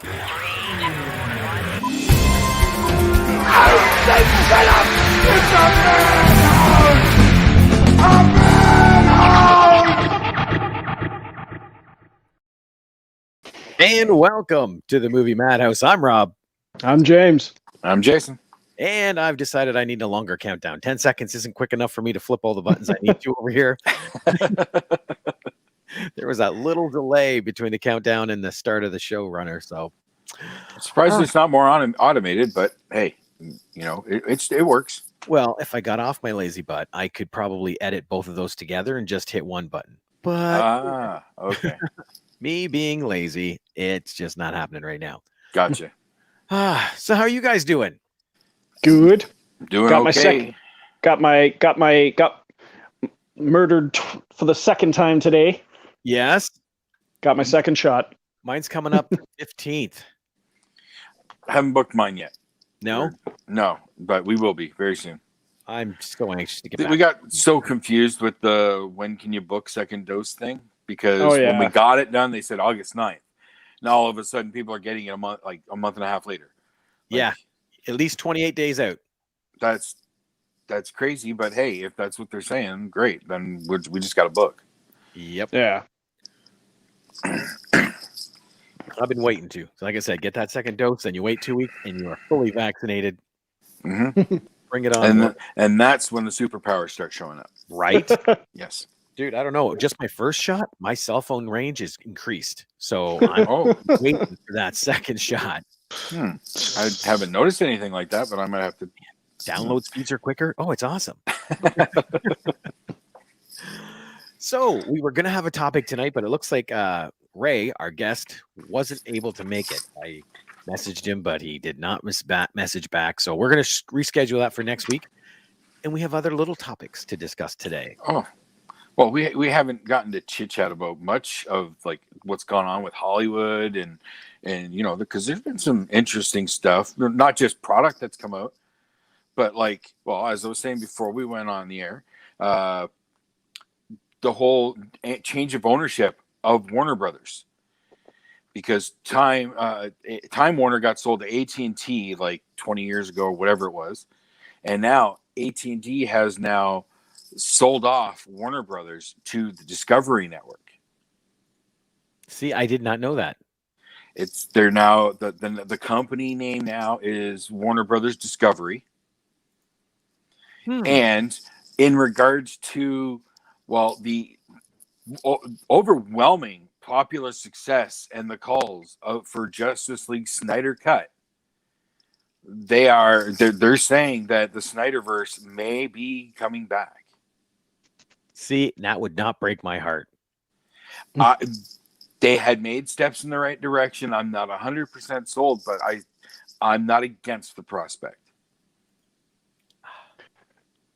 And welcome to the Movie Madhouse. I'm Rob. I'm James. I'm Jason. And I've decided I need a longer countdown. 10 seconds isn't quick enough for me to flip all the buttons I need to over here. There was that little delay between the countdown and the start of the showrunner. So surprised it's not more automated, but hey, you know, it works. Well, if I got off my lazy butt, I could probably edit both of those together and just hit one button. But okay. Me being lazy, it's just not happening right now. Gotcha. So how are you guys doing? Good. Doing got okay. Got murdered for the second time today. Yes. Got my second shot. Mine's coming up 15th. I haven't booked mine yet. No? No, but we will be very soon. I'm so anxious to get back. We got so confused with the when can you book second dose thing because when we got it done, they said August 9th. Now all of a sudden people are getting it a month and a half later. Yeah. At least 28 days out. That's crazy, but hey, if that's what they're saying, great. Then we just got to book. Yep. Yeah. I've been waiting to. So like I said, get that second dose, then you wait 2 weeks, and you are fully vaccinated. Mm-hmm. Bring it on. And that's when the superpowers start showing up. Right? Yes. Dude, I don't know. Just my first shot, my cell phone range is increased. So I'm waiting for that second shot. I haven't noticed anything like that, but I might have to. Download speeds are quicker. Oh, it's awesome. So we were going to have a topic tonight, but it looks like Ray, our guest, wasn't able to make it. I messaged him, but he did not message back. So we're going to reschedule that for next week. And we have other little topics to discuss today. Oh, well, we haven't gotten to chit chat about much of like what's gone on with Hollywood and you know, because there's been some interesting stuff, not just product that's come out, but like, well, as I was saying before we went on the air, the whole change of ownership of Warner Brothers, because Time Warner got sold to AT&T like 20 years ago or whatever it was, and now AT&T has now sold off Warner Brothers to the Discovery Network. See, I did not know that. They're now the company name now is Warner Brothers Discovery. And in regards to the overwhelming popular success and the calls for Justice League Snyder Cut, they're saying that the Snyderverse may be coming back. See, that would not break my heart. They had made steps in the right direction. I'm not 100% sold, but I'm not against the prospect.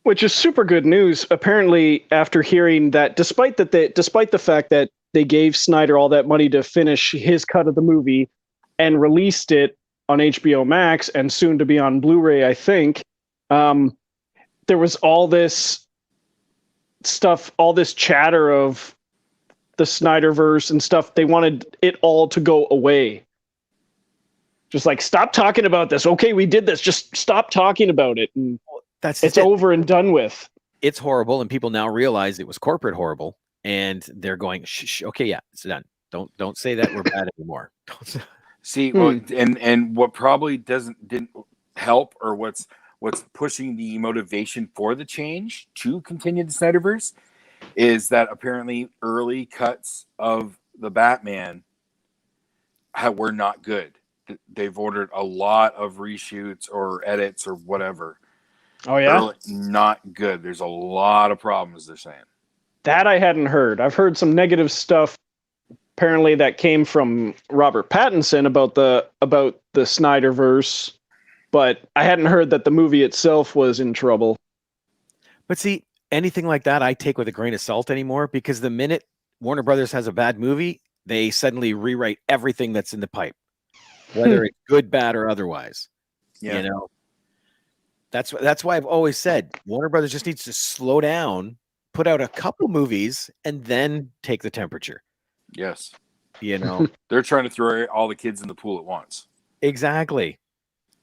Which is super good news. Apparently, after hearing that, despite the fact that they gave Snyder all that money to finish his cut of the movie and released it on HBO Max and soon to be on Blu-ray, I think, there was all this stuff, all this chatter of the Snyderverse and stuff. They wanted it all to go away. Just like, stop talking about this. Okay, we did this. Just stop talking about it. And it's over and done with. It's horrible, and people now realize it was corporate horrible, and they're going, shh, okay, yeah, it's done. Don't say that we're bad anymore. See, well, and what probably didn't help, or what's pushing the motivation for the change to continue the Snyderverse, is that apparently early cuts of the Batman were not good. They've ordered a lot of reshoots or edits or whatever. Oh, yeah? Early, not good. There's a lot of problems, they're saying. That I hadn't heard. I've heard some negative stuff, apparently, that came from Robert Pattinson about the Snyderverse, but I hadn't heard that the movie itself was in trouble. But see, anything like that I take with a grain of salt anymore, because the minute Warner Brothers has a bad movie, they suddenly rewrite everything that's in the pipe, whether it's good, bad, or otherwise. Yeah. You know, that's why I've always said Warner Brothers just needs to slow down, put out a couple movies, and then take the temperature. Yes. You know, They're trying to throw all the kids in the pool at once. exactly.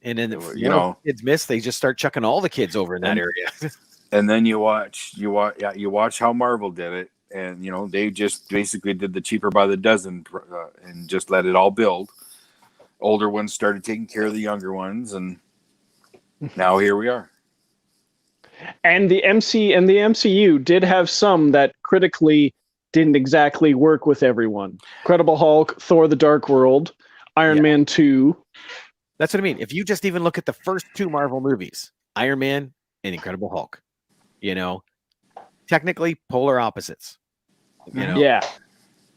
And then if You know, kids miss, they just start chucking all the kids over in that area. And then you watch how Marvel did it, and they just basically did the cheaper by the dozen and just let it all build. Older ones started taking care of the younger ones, and now here we are. And the MCU did have some that critically didn't exactly work with everyone. Incredible Hulk, Thor: The Dark World, Iron Man 2. That's what I mean. If you just even look at the first 2 Marvel movies, Iron Man and Incredible Hulk, technically polar opposites, Yeah.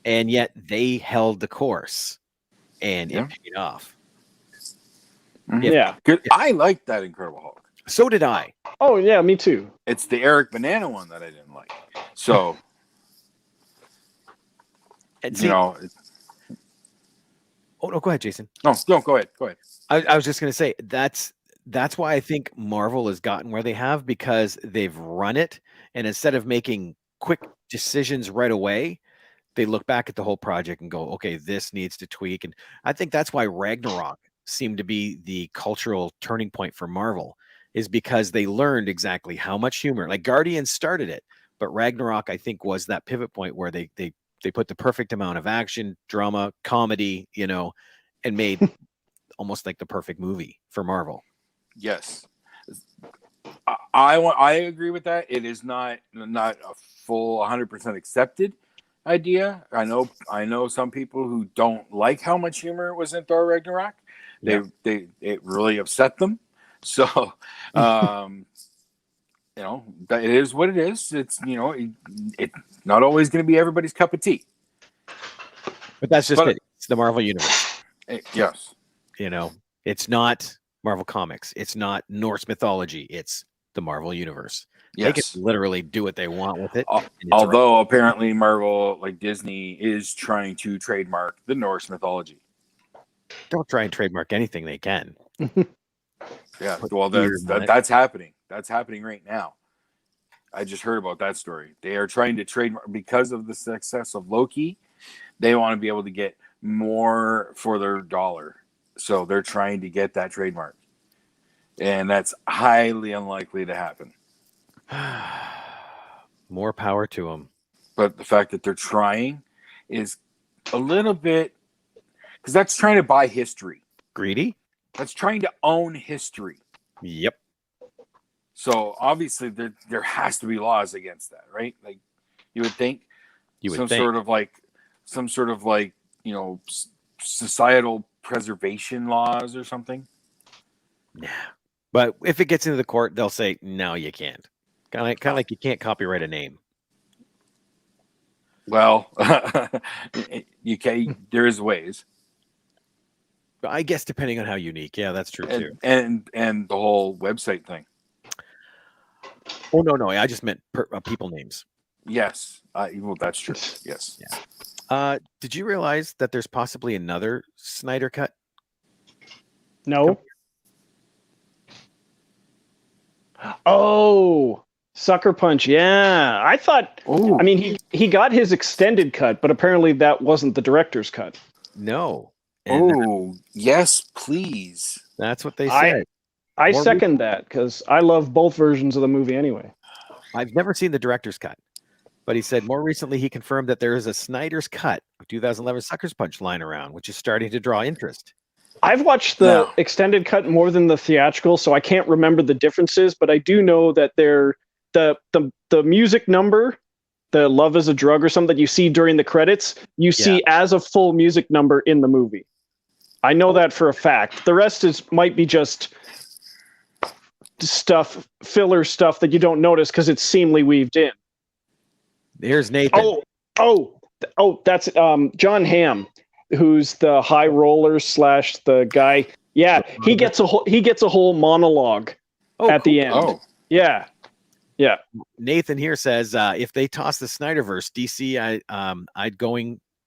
and yet they held the course and it paid off. Yeah. Good. I liked that Incredible Hulk. So did I. Oh, yeah, me too. It's the Eric Banana one that I didn't like. So, and see, oh, no, go ahead, Jason. No, go ahead. Go ahead. I was just going to say that's why I think Marvel has gotten where they have, because they've run it, and instead of making quick decisions right away, they look back at the whole project and go, okay, this needs to tweak. And I think that's why Ragnarok seemed to be the cultural turning point for Marvel, is because they learned exactly how much humor, like Guardians started it, but Ragnarok, I think, was that pivot point where they put the perfect amount of action, drama, comedy, and made almost like the perfect movie for Marvel. Yes. I agree with that. It is not a full 100% accepted idea. I know some people who don't like how much humor was in Thor Ragnarok. It really upset them. So, it is what it is. It's it's not always going to be everybody's cup of tea. But that's just it. It's the Marvel universe. Yes. It's not Marvel Comics. It's not Norse mythology. It's the Marvel universe. Yes. They can literally do what they want with it. Although apparently Marvel, like Disney, is trying to trademark the Norse mythology. Don't try and trademark anything they can. Yeah, well, that's happening. That's happening right now. I just heard about that story. They are trying to trademark because of the success of Loki. They want to be able to get more for their dollar. So they're trying to get that trademark. And that's highly unlikely to happen. More power to them. But the fact that they're trying is a little bit, because that's trying to buy history. Greedy? That's trying to own history. Yep. So obviously there has to be laws against that, right? Like you would think. Some sort of like societal preservation laws or something. Yeah. But if it gets into the court, they'll say, no, you can't. Kind of like you can't copyright a name. Well, you can. There is ways. I guess depending on how unique. Yeah, that's true too. And the whole website thing. Oh no! I just meant people names. Yes. Well, that's true. Yes. Yeah. Did you realize that there's possibly another Snyder cut? No. Oh, Sucker Punch. Yeah, I thought. Oh. I mean, he got his extended cut, but apparently that wasn't the director's cut. No. And yes, please. That's what they said. I second that because I love both versions of the movie anyway. I've never seen the director's cut, but he said more recently he confirmed that there is a Snyder's cut of 2011 Sucker Punch lying around, which is starting to draw interest. I've watched the extended cut more than the theatrical, so I can't remember the differences, but I do know that the music number, the Love is a Drug or something that you see during the credits, you see as a full music number in the movie. I know that for a fact. The rest might be just filler stuff that you don't notice because it's seamlessly weaved in. Here's Nathan. Oh, that's John Hamm, who's the high roller / the guy. Yeah, he gets a whole monologue at the end. Oh. Yeah. Nathan here says if they toss the Snyderverse, DC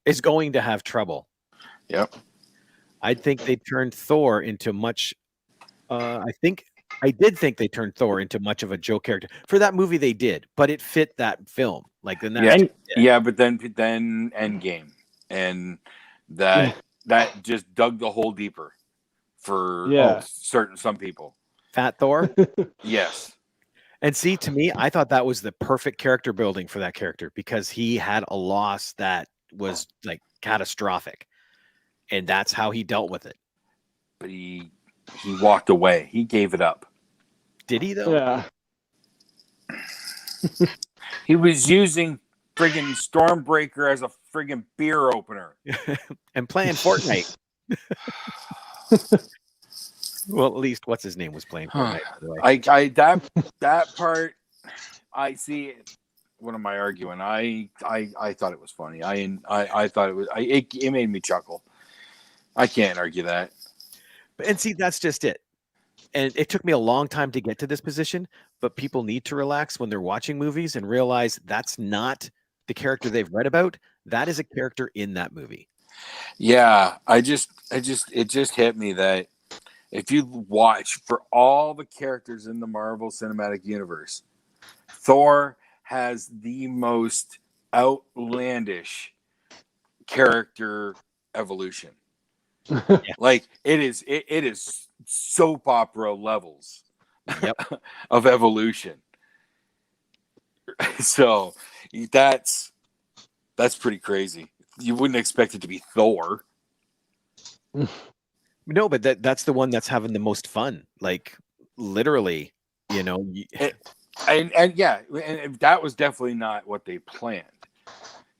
is going to have trouble. Yep. I think they turned Thor into much. I did think they turned Thor into much of a Joe character for that movie. They did, but it fit that film. Like then but then Endgame. and that just dug the hole deeper for some people. Fat Thor. Yes. And see, to me, I thought that was the perfect character building for that character because he had a loss that was like catastrophic, and that's how he dealt with it. But he walked away. He gave it up. Did he though? Yeah. He was using friggin' Stormbreaker as a friggin' beer opener and playing Fortnite. Well, at least what's his name was playing Fortnite. By the way. That part, I see. What am I arguing? I thought it was funny. I thought it made me chuckle. I can't argue that. And see, that's just it. And it took me a long time to get to this position, but people need to relax when they're watching movies and realize that's not the character they've read about. That is a character in that movie. Yeah, it just hit me that if you watch for all the characters in the Marvel Cinematic Universe, Thor has the most outlandish character evolution. Yeah. Like it is soap opera levels of evolution. So that's pretty crazy. You wouldn't expect it to be Thor. No, but that's the one that's having the most fun. Like literally, you know. And that was definitely not what they planned.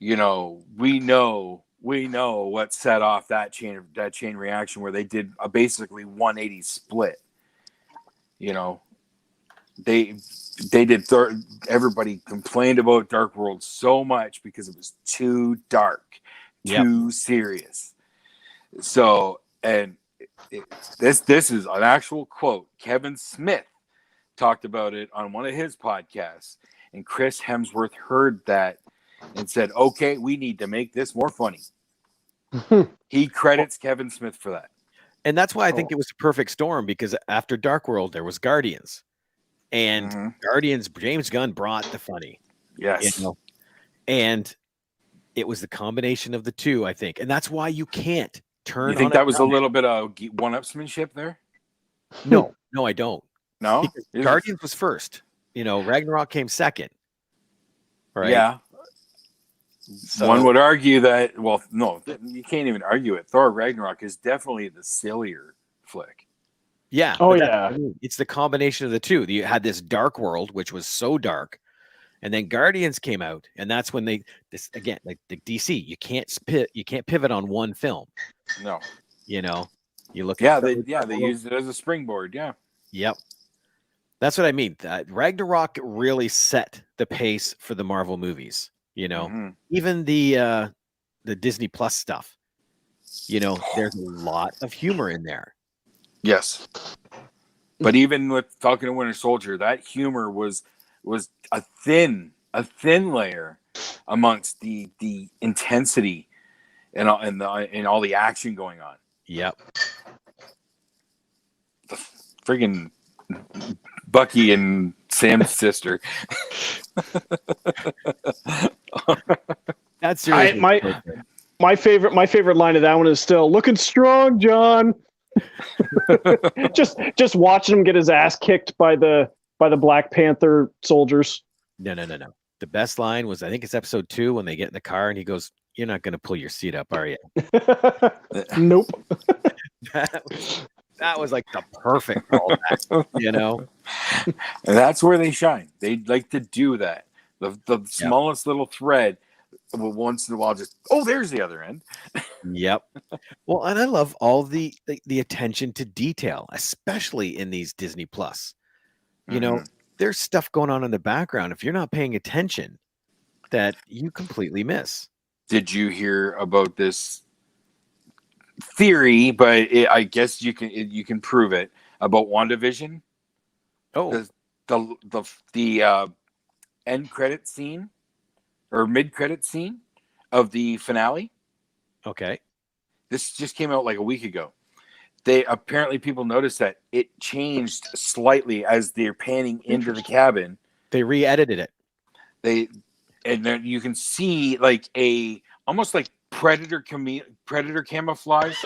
You know, we know what set off that chain reaction where they did a basically 180 split. You know, they did. Everybody complained about Dark World so much because it was too dark, too serious. So, and this is an actual quote. Kevin Smith talked about it on one of his podcasts, and Chris Hemsworth heard that and said, "Okay, we need to make this more funny." He credits Kevin Smith for that. And that's why I think it was a perfect storm, because after Dark World, there was Guardians. And Guardians, James Gunn brought the funny. Yes. You know? And it was the combination of the two, I think. And that's why you can't turn. You think that was a little bit of one-upsmanship there? No, I don't. No? Because Guardians was first. You know, Ragnarok came second. Right? Yeah. So, one would argue that, well, no, you can't even argue it. Thor Ragnarok is definitely the sillier flick. Yeah. Oh, yeah. It's the combination of the two. You had this Dark World, which was so dark, and then Guardians came out, and that's when like the DC, you can't pivot on one film. No. You know, you look. They used it as a springboard. Yeah. Yep. That's what I mean. Ragnarok really set the pace for the Marvel movies. You know, even the Disney Plus stuff, you know, there's a lot of humor in there. Yes. But even with Falcon and Winter Soldier, that humor was a thin layer amongst the intensity and all the action going on. Yep. The friggin' Bucky and Sam's sister. That's seriously my favorite line of that one is still looking strong, John. just watching him get his ass kicked by the Black Panther soldiers. No. The best line was, I think it's episode 2 when they get in the car and he goes, "You're not going to pull your seat up, are you?" Nope. That was like the perfect callback, you know. And that's where they shine. They like to do that. The smallest little thread will once in a while just, there's the other end. Yep. Well, and I love all the attention to detail, especially in these Disney Plus. You know, there's stuff going on in the background if you're not paying attention that you completely miss. Did you hear about this theory, but I guess you can prove it, about WandaVision? Oh, the end credit scene or mid credit scene of the finale. Okay. This just came out like a week ago. People noticed that it changed slightly as they're panning into the cabin. They re-edited it. And then you can see like almost like predator camouflage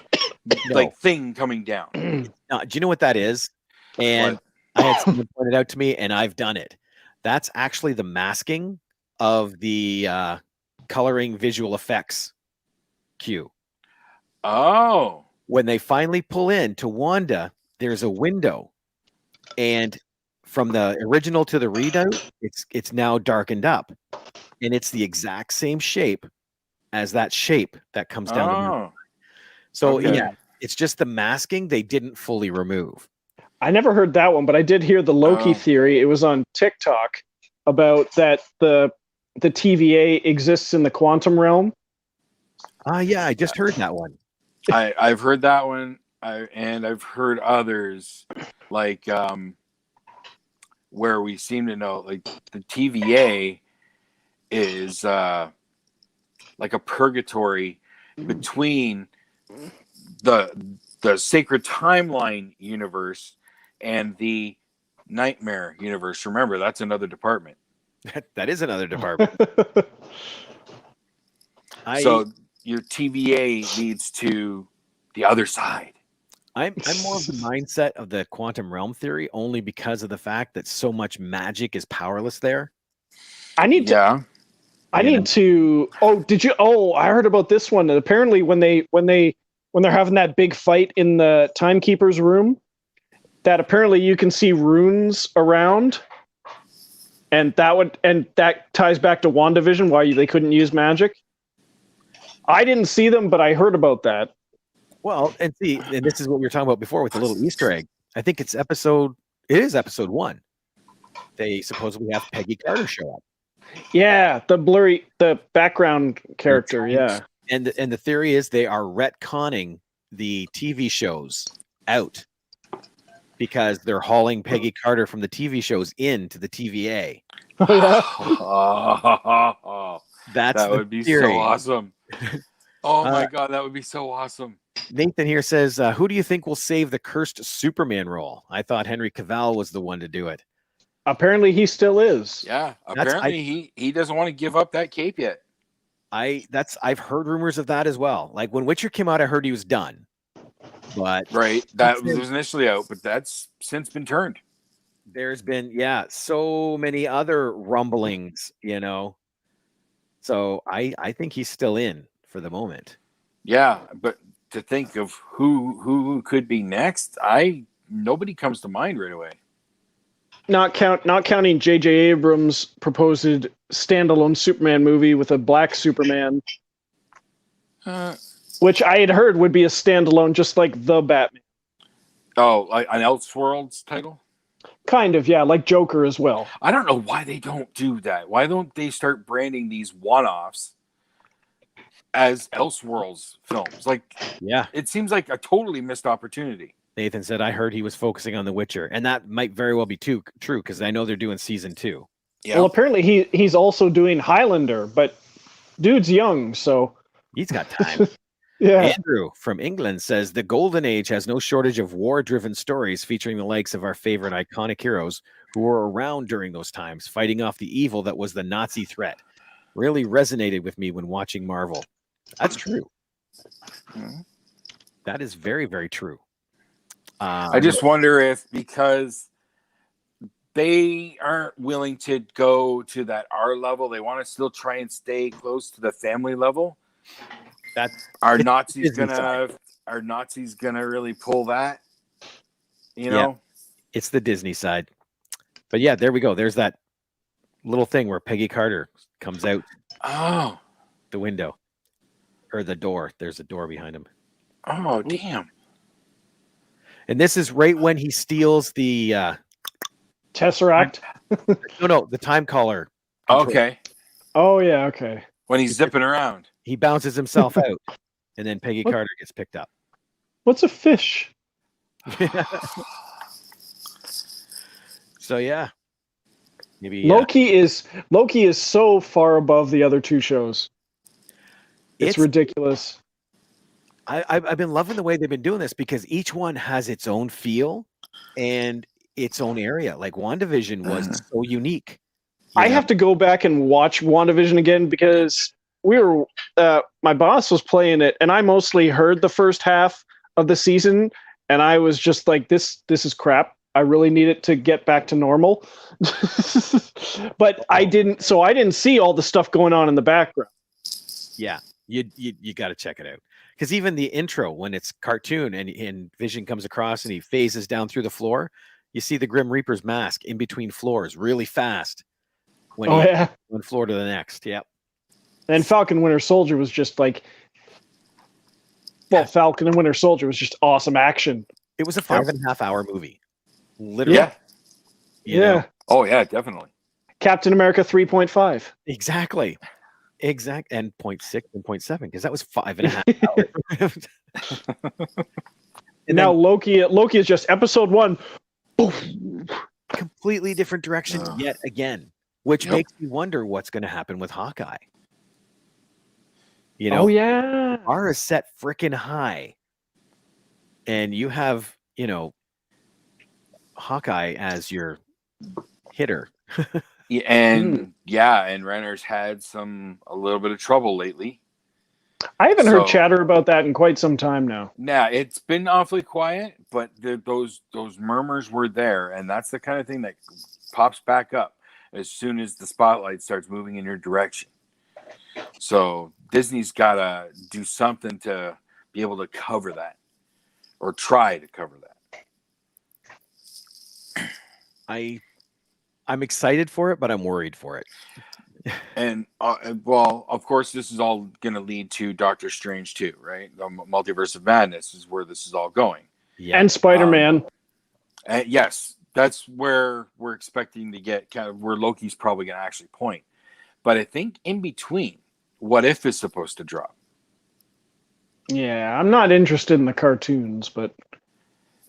like thing coming down. Do you know what that is? And I had someone pointed out to me, and I've done it. That's actually the masking of the coloring visual effects cue. Oh. When they finally pull in to Wanda, there's a window, and from the original to the readout, it's now darkened up, and it's the exact same shape as that shape that comes down the mountain. So yeah, it's just the masking they didn't fully remove. I never heard that one, but I did hear the Loki theory. It was on TikTok about that the TVA exists in the quantum realm. Yeah, I just heard that one. I've heard that one, and I've heard others like where we seem to know like the TVA is like a purgatory between the sacred timeline universe and the nightmare universe. Remember, that's another department. That is another department. So your TVA leads to the other side. I'm more of the mindset of the quantum realm theory only because of the fact that so much magic is powerless there. I need to. Oh, did you? Oh, I heard about this one. Apparently, when they're having that big fight in the timekeeper's room, that apparently you can see runes around, and that ties back to WandaVision why they couldn't use magic. I didn't see them, but I heard about that. Well, and this is what we were talking about before with the little Easter egg. I think it is episode 1. They supposedly have Peggy Carter show up. Yeah, the background character. Yeah, and the theory is they are retconning the TV shows out because they're hauling Peggy Carter from the TV shows into the TVA. That would be theory. So awesome. Oh my God, that would be so awesome. Nathan here says, who do you think will save the cursed Superman role? I thought Henry Cavill was the one to do it. Apparently he still is. Yeah, apparently he doesn't want to give up that cape yet. I've heard rumors of that as well. Like when Witcher came out, I heard he was done. But that was initially out, but that's since been turned. There's been so many other rumblings, So I think he's still in for the moment. Yeah, but to think of who could be next, nobody comes to mind right away. Not counting J.J. Abrams' proposed standalone Superman movie with a black Superman, which I had heard would be a standalone, just like the Batman. Oh, like an Elseworlds title? Kind of, yeah, like Joker as well. I don't know why they don't do that. Why don't they start branding these one-offs as Elseworlds films? Like, it seems like a totally missed opportunity. Nathan said, I heard he was focusing on The Witcher, and that might very well be true because I know they're doing season 2. Yeah. Well, apparently he's also doing Highlander, but dude's young, so he's got time. Yeah. Andrew from England says the Golden Age has no shortage of war-driven stories featuring the likes of our favorite iconic heroes who were around during those times, fighting off the evil that was the Nazi threat. Really resonated with me when watching Marvel. That's true. That is very, very true. I just wonder if because they aren't willing to go to that R level, they want to still try and stay close to the family level. Are Nazis gonna really pull that? It's the Disney side. But yeah, there we go. There's that little thing where Peggy Carter comes out the window or the door. There's a door behind him. Oh, damn. And this is right when he steals the Tesseract. No, the time caller. Okay. Oh yeah, okay. When he's zipping around. He bounces himself out, and then Peggy Carter gets picked up. What's a fish? So yeah. Maybe Loki is so far above the other two shows. It's ridiculous. I've been loving the way they've been doing this because each one has its own feel and its own area. Like WandaVision was so unique. I have to go back and watch WandaVision again because my boss was playing it, and I mostly heard the first half of the season, and I was just like, this is crap. I really need it to get back to normal. But I didn't see all the stuff going on in the background. Yeah, you got to check it out, because even the intro, when it's cartoon and Vision comes across and he phases down through the floor, you see the Grim Reaper's mask in between floors really fast when one floor to the next. Yep. And Falcon Winter Soldier was just like, Falcon and Winter Soldier was just awesome action. It was a 5.5 hour movie, literally. Yeah. You know? Oh yeah, definitely. Captain America 3.5. Exactly. And 0.6 and 0.7, because that was 5.5 hours. And now Loki is just episode 1. Completely different direction yet again, which makes me wonder what's going to happen with Hawkeye. You know, bar is set freaking high, and you have, Hawkeye as your hitter. And Renner's had a little bit of trouble lately. I haven't heard chatter about that in quite some time now. Yeah, it's been awfully quiet, but those murmurs were there, and that's the kind of thing that pops back up as soon as the spotlight starts moving in your direction. So Disney's got to do something to be able to cover that, or try to cover that. I'm excited for it, but I'm worried for it. And of course, this is all going to lead to Doctor Strange too, right? The Multiverse of Madness is where this is all going. Yeah. And Spider-Man. Yes, that's where we're expecting to get kind of where Loki's probably going to actually point. But I think in between, What If is supposed to drop. Yeah, I'm not interested in the cartoons, but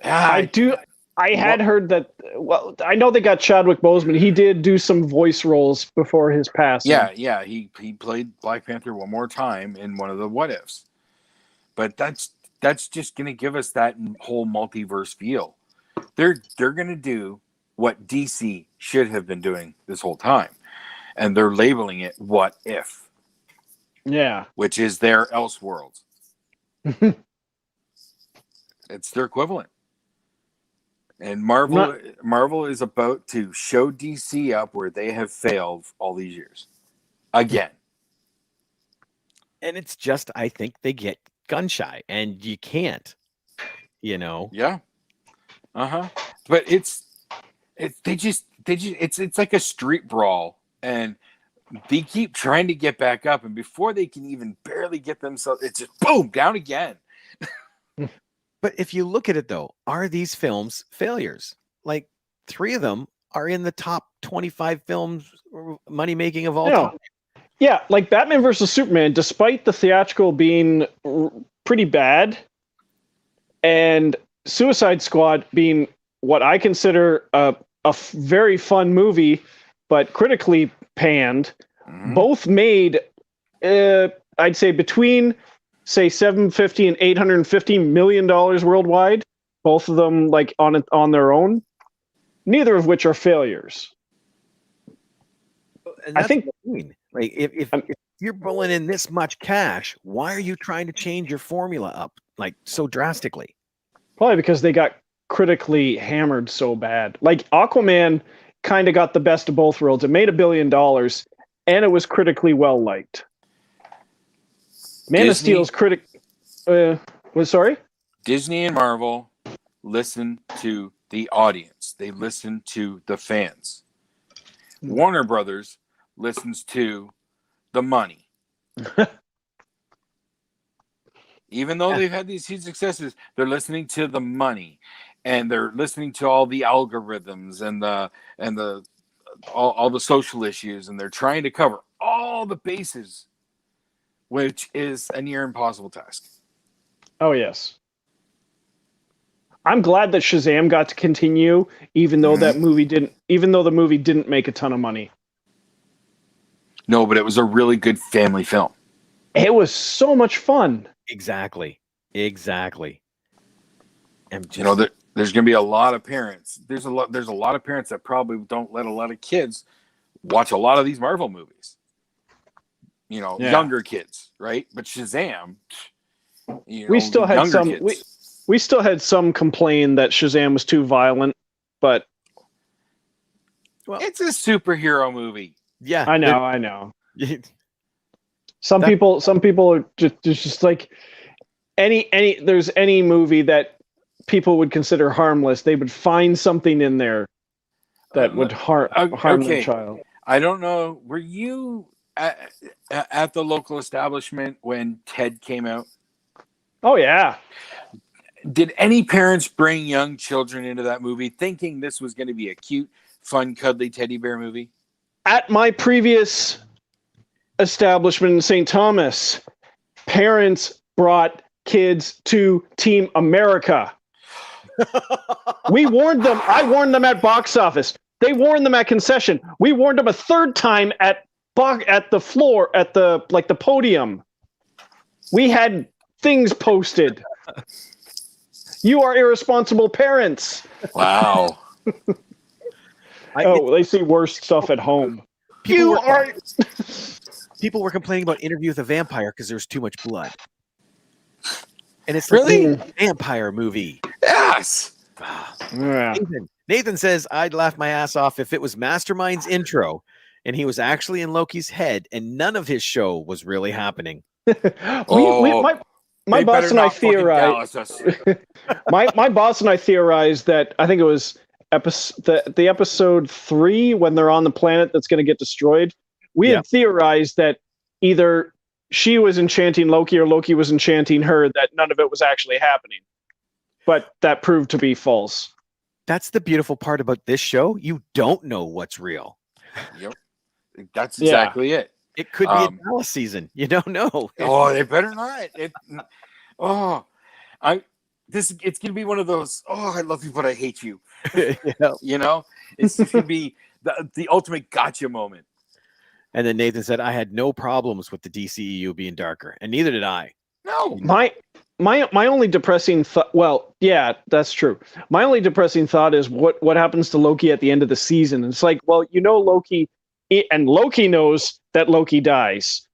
I do. I had heard that. Well, I know they got Chadwick Boseman. He did do some voice roles before his passing. Yeah. He played Black Panther one more time in one of the What Ifs. But that's just going to give us that whole multiverse feel. They're going to do what DC should have been doing this whole time, and they're labeling it What If. Yeah, which is their Elseworlds. It's their equivalent. And Marvel is about to show DC up where they have failed all these years. Again. And it's just, I think they get gun shy, and you can't, Yeah. But it's like a street brawl, and they keep trying to get back up, and before they can even barely get themselves, it's just boom, down again. But if you look at it, though, are these films failures? Like 3 of them are in the top 25 films money making of all time. Yeah, like Batman versus Superman, despite the theatrical being pretty bad, and Suicide Squad being what I consider a very fun movie, but critically panned, both made, I'd say, between $750 and $850 million worldwide. Both of them, like on their own. Neither of which are failures. And I think, like, if you're pulling in this much cash, why are you trying to change your formula up like so drastically? Probably because they got critically hammered so bad. Like Aquaman kind of got the best of both worlds. It made $1 billion, and it was critically well liked. Man of Steel's sorry? Disney and Marvel listen to the audience. They listen to the fans. Warner Brothers listens to the money. Even though they've had these huge successes, they're listening to the money, and they're listening to all the algorithms and all the social issues, and they're trying to cover all the bases, which is a near impossible task. Oh, yes. I'm glad that Shazam got to continue, even though the movie didn't make a ton of money. No, but it was a really good family film. It was so much fun. Exactly. And there's going to be a lot of parents. There's a lot of parents that probably don't let a lot of kids watch a lot of these Marvel movies. younger kids, right? But Shazam, we still had younger some. kids. We still had some complain that Shazam was too violent, but it's a superhero movie. Yeah, I know. Yeah. Some people are just like there's any movie that people would consider harmless, they would find something in there that would harm their child. I don't know. Were you at the local establishment when Ted came out? Oh yeah. Did any parents bring young children into that movie thinking this was going to be a cute, fun, cuddly teddy bear movie? At my previous establishment in St. Thomas, parents brought kids to Team America. We warned them. I warned them at box office. They warned them at concession. We warned them a third time at the floor, at the podium. We had things posted. You are irresponsible parents. Wow. They see worse stuff at home. People were complaining about Interview with a Vampire because there's too much blood. And it's really a vampire movie. Yes. Yeah. Nathan says, I'd laugh my ass off if it was Mastermind's intro and he was actually in Loki's head and none of his show was really happening. My boss and I theorized. my boss and I theorized that I think it was the episode 3 when they're on the planet that's going to get destroyed. We had theorized that either she was enchanting Loki or Loki was enchanting her, that none of it was actually happening. But that proved to be false. That's the beautiful part about this show. You don't know what's real. Yep. That's exactly it. It could be a Dallas season. You don't know. Oh, they better not. It's gonna be one of those. Oh, I love you, but I hate you. It's gonna be the ultimate gotcha moment. And then Nathan said, I had no problems with the DCEU being darker, and neither did I. No, my only depressing thought. Well, yeah, that's true. My only depressing thought is what happens to Loki at the end of the season. It's like, well, Loki, and Loki knows that Loki dies.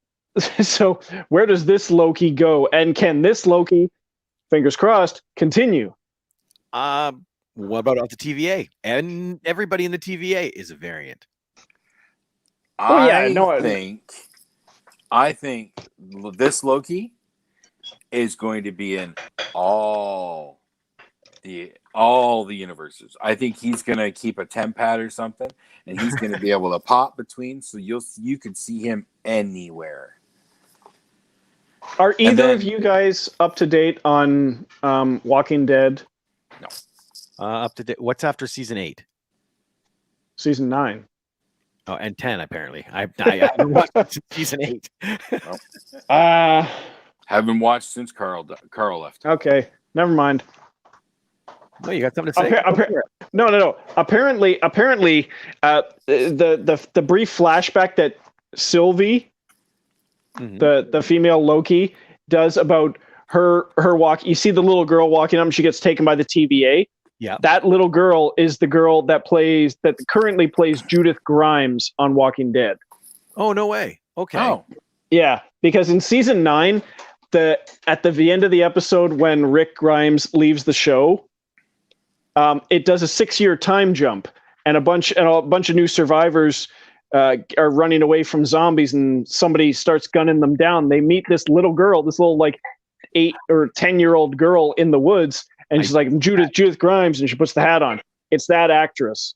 So where does this Loki go? And can this Loki, fingers crossed, continue? What about off the TVA? And everybody in the TVA is a variant. I think this Loki is going to be in all the universes. I think he's going to keep a tempad or something, and he's going to be able to pop between, so you can see him anywhere. Are either of you guys up to date on Walking Dead? No. Up to date. What's after season 8? Season 9. Oh, and 10 apparently. I haven't watched season 8. Haven't watched since Carl left. Okay, never mind. No, you got something to say? No. Apparently, the brief flashback that Sylvie, the female Loki, does about her walk. You see the little girl walking up, and she gets taken by the TVA. Yeah, that little girl is the girl that currently plays Judith Grimes on Walking Dead. Oh, no way. Okay. Oh. Yeah, because in season 9, at the end of the episode when Rick Grimes leaves the show, it does a 6-year time jump, and a bunch of new survivors are running away from zombies, and somebody starts gunning them down. They meet this little girl, this little 8 or 10-year-old girl in the woods, and she's like, Judith Grimes, and she puts the hat on. It's that actress.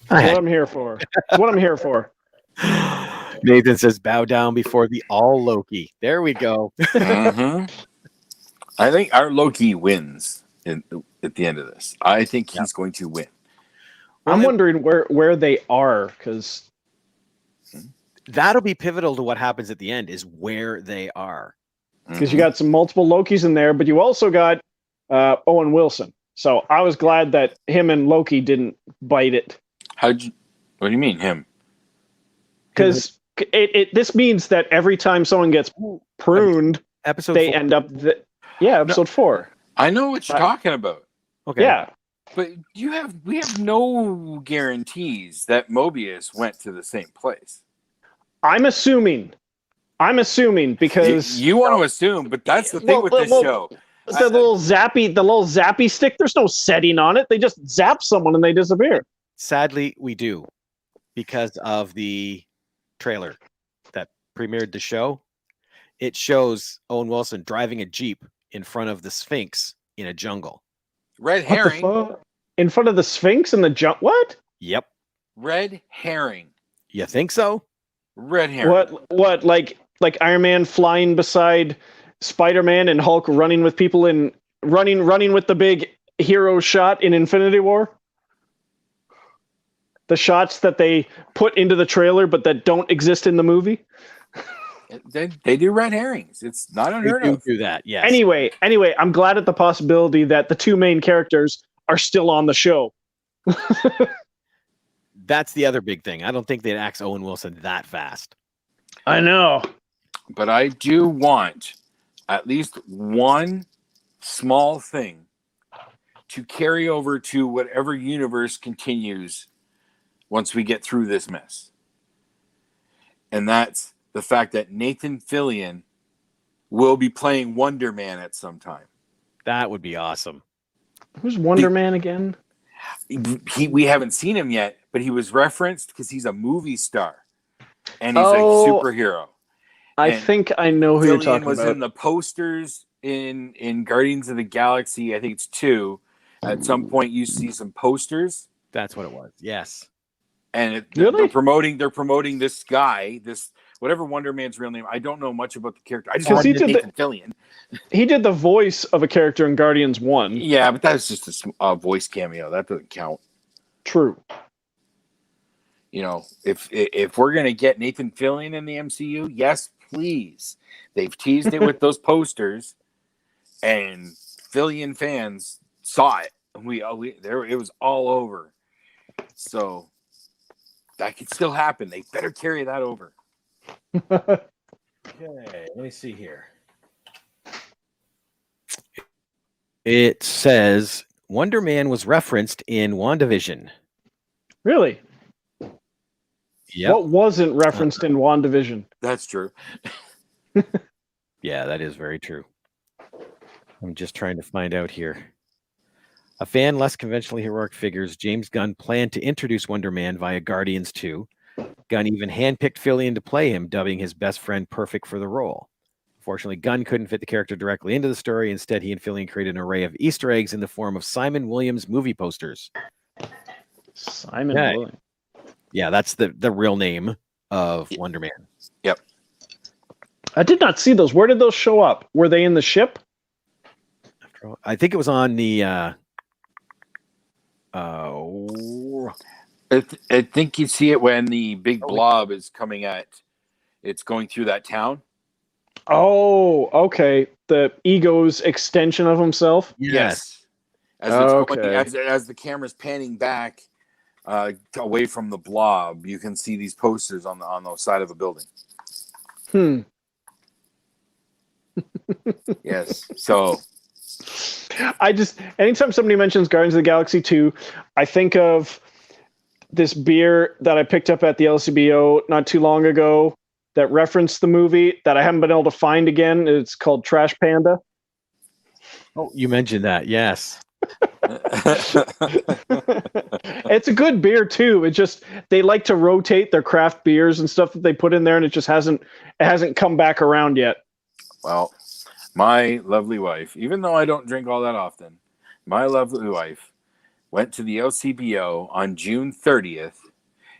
That's what I'm here for. That's what I'm here for. Nathan says, bow down before the all Loki. There we go. I think our Loki wins at the end of this. I think he's going to win. I'm wondering where they are, because that'll be pivotal to what happens at the end, is where they are. Because you got some multiple Lokis in there, but you also got Owen Wilson. So I was glad that him and Loki didn't bite it. What do you mean, him? Because this means that every time someone gets pruned, episode they 4. end up... episode 4. I know what you're talking about. Okay. Yeah. But we have no guarantees that Mobius went to the same place. I'm assuming because You want to assume, but that's the thing with this show. The little zappy stick. There's no setting on it. They just zap someone and they disappear. Sadly, we do, because of the trailer that premiered the show. It shows Owen Wilson driving a Jeep in front of the Sphinx in a jungle. Red herring. In front of the Sphinx in the jungle? What? Yep. Red herring. You think so? Red herring. What? Like Iron Man flying beside Spider-Man and Hulk running with people in running with the big hero shot in Infinity War? The shots that they put into the trailer but that don't exist in the movie? They do red herrings. It's not unheard of. Do that, yes. Anyway, I'm glad at the possibility that the two main characters are still on the show. That's the other big thing. I don't think they'd axe Owen Wilson that fast. I know. But I do want at least one small thing to carry over to whatever universe continues once we get through this mess. And that's the fact that Nathan Fillion will be playing Wonder Man at some time. That would be awesome. Who's Wonder Man again? We haven't seen him yet, but he was referenced because he's a movie star. And he's a superhero. I think I know who you're talking about. Was in the posters in Guardians of the Galaxy. I think it's 2. At some point, you see some posters. That's what it was. Yes. And Really? they're promoting this guy, this whatever Wonder Man's real name. I don't know much about the character. I just know Nathan Fillion. He did the voice of a character in Guardians 1. Yeah, but that's just a voice cameo. That doesn't count. True. You know, if we're gonna get Nathan Fillion in the MCU, yes, please. They've teased it with those posters, and Fillion fans saw it. It was all over. So that could still happen. They better carry that over. Okay, let me see here. It says Wonder Man was referenced in WandaVision. Really? Yeah. What wasn't referenced in WandaVision? That's true. Yeah, that is very true. I'm just trying to find out here. A fan less conventionally heroic figures, James Gunn planned to introduce Wonder Man via Guardians 2. Gunn even handpicked Fillion to play him, dubbing his best friend perfect for the role. Unfortunately, Gunn couldn't fit the character directly into the story. Instead, he and Fillion created an array of Easter eggs in the form of Simon Williams movie posters. Simon Williams. Yeah, that's the real name of Wonder Man. Yep. I did not see those. Where did those show up? Were they in the ship? I think it was on the I think you see it when the big blob is coming it's going through that town. Oh, okay. The ego's extension of himself? Yes. As the camera's panning back away from the blob, you can see these posters on the side of a building. Yes. So anytime somebody mentions Guardians of the Galaxy 2, I think of this beer that I picked up at the LCBO not too long ago that referenced the movie that I haven't been able to find again. It's called Trash Panda. Oh, you mentioned that. Yes. It's a good beer too. It just, they like to rotate their craft beers and stuff that they put in there, and it just hasn't come back around yet. Well, my lovely wife, even though I don't drink all that often, my lovely wife went to the LCBO on June 30th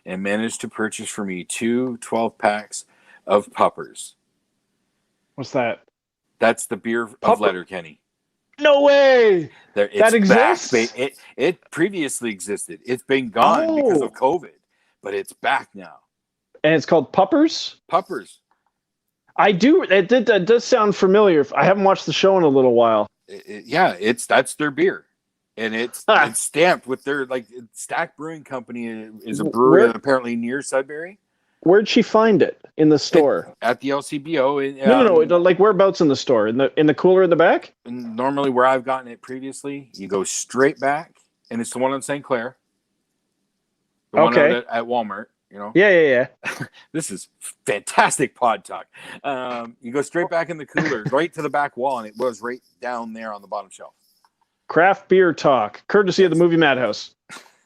and managed to purchase for me 2 12-packs of Puppers. What's that? That's the beer of Letterkenny. No way! That exists? It previously existed. It's been gone because of COVID, but it's back now. And it's called Puppers? Puppers. That does sound familiar. I haven't watched the show in a little while. That's their beer. And it's stamped with their, Stack Brewing Company is a brewery apparently near Sudbury. Where'd she find it? In the store? At the LCBO. No. Like whereabouts in the store? In the cooler in the back? Normally where I've gotten it previously, you go straight back and it's the one on St. Clair. The one Okay. out at Walmart. You know. Yeah. This is fantastic pod talk. You go straight back in the cooler, right to the back wall, and it was right down there on the bottom shelf. Craft beer talk, courtesy of the movie Madhouse.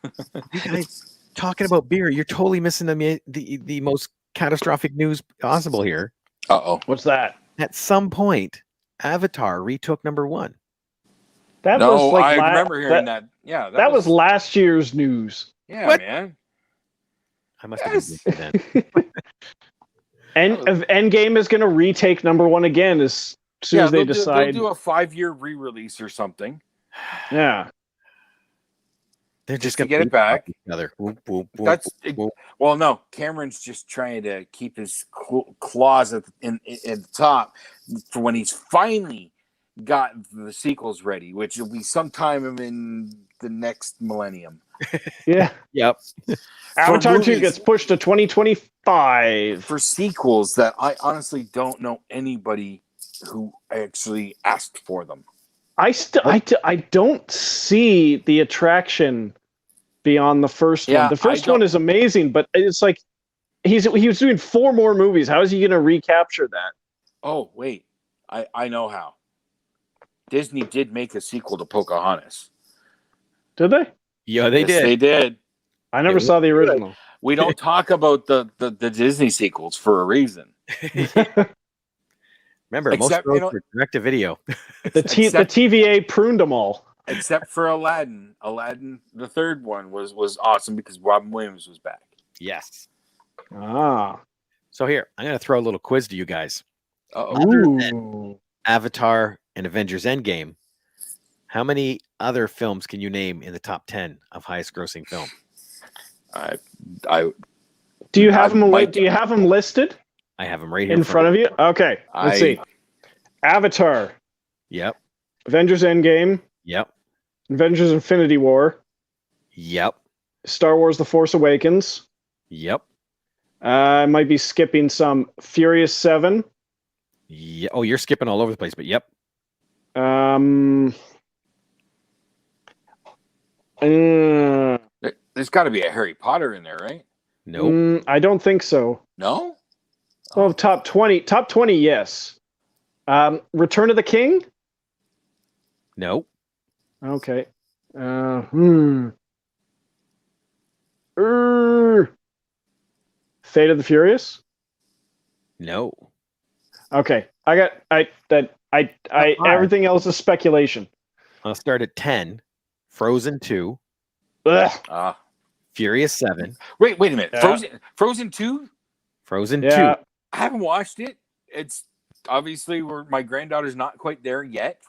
You guys talking about beer, you're totally missing the most catastrophic news possible here. Uh-oh. What's that? At some point, Avatar retook number 1. That No, was like I remember hearing that. Yeah, that was last year's news. Yeah, What? man. I must have been then. And Endgame is going to retake number 1 again as soon as they decide. They'll do a 5-year re-release or something. Yeah. They're just to gonna get it back. each other. Whoop, whoop, whoop, That's whoop, whoop. well, no. Cameron's just trying to keep his claws at the top for when he's finally got the sequels ready, which will be sometime in the next millennium. Yeah. Yep. Avatar 2 movies- gets pushed to 2025. For sequels that I honestly don't know anybody who actually asked for them. I don't see the attraction beyond the first Yeah, one. The first one is amazing, but it's like he was doing 4 more movies. How is he going to recapture that? Oh, wait. I know how. Disney did make a sequel to Pocahontas. Did they? Yeah, they Yes, did. They did. I never saw the original. We don't talk about the Disney sequels for a reason. Remember, Except, most of those were direct to video. The TVA pruned them all. Except for Aladdin. Aladdin, the third one, was awesome because Robin Williams was back. Yes. Ah. So here, I'm going to throw a little quiz to you guys. Uh-oh. Ooh. Avatar and Avengers Endgame. How many other films can you name in the top 10 of highest grossing film? Do you have them? might- Do you have them listed I have them right here in front of you? Okay, let's see. Avatar, Yep. Avengers Endgame, Yep. Avengers Infinity War, Yep. Star Wars: The Force Awakens. Yep. I might be skipping some. Furious 7. Yeah. Oh, you're skipping all over the place, but yep. There's got to be a Harry Potter in there, right? Nope. I don't think so. No? Well, top 20. Top 20, yes. Return of the King? Nope. Okay. Fate of the Furious? No. Okay. Everything else is speculation. I'll start at 10. Frozen 2. Ugh. Furious 7. Wait a minute. Yeah. Frozen 2? Frozen Yeah. 2. I haven't watched it. It's obviously where my granddaughter's not quite there yet.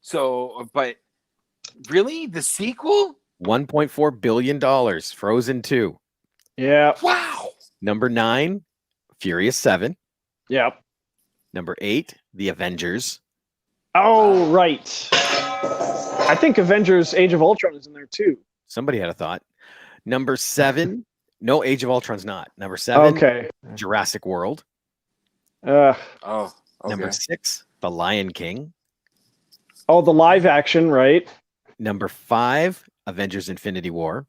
So, but really? The sequel? $1.4 billion. Frozen 2. Yeah. Wow. Number 9. Furious 7. Yeah. Number 8. The Avengers. Oh, right. I think Avengers Age of Ultron is in there too. Somebody had a thought. Number 7. No, Age of Ultron's not. Number 7. Okay. Jurassic World. Oh, okay. Number 6. The Lion King. Oh, the live action, right? Number 5. Avengers Infinity War.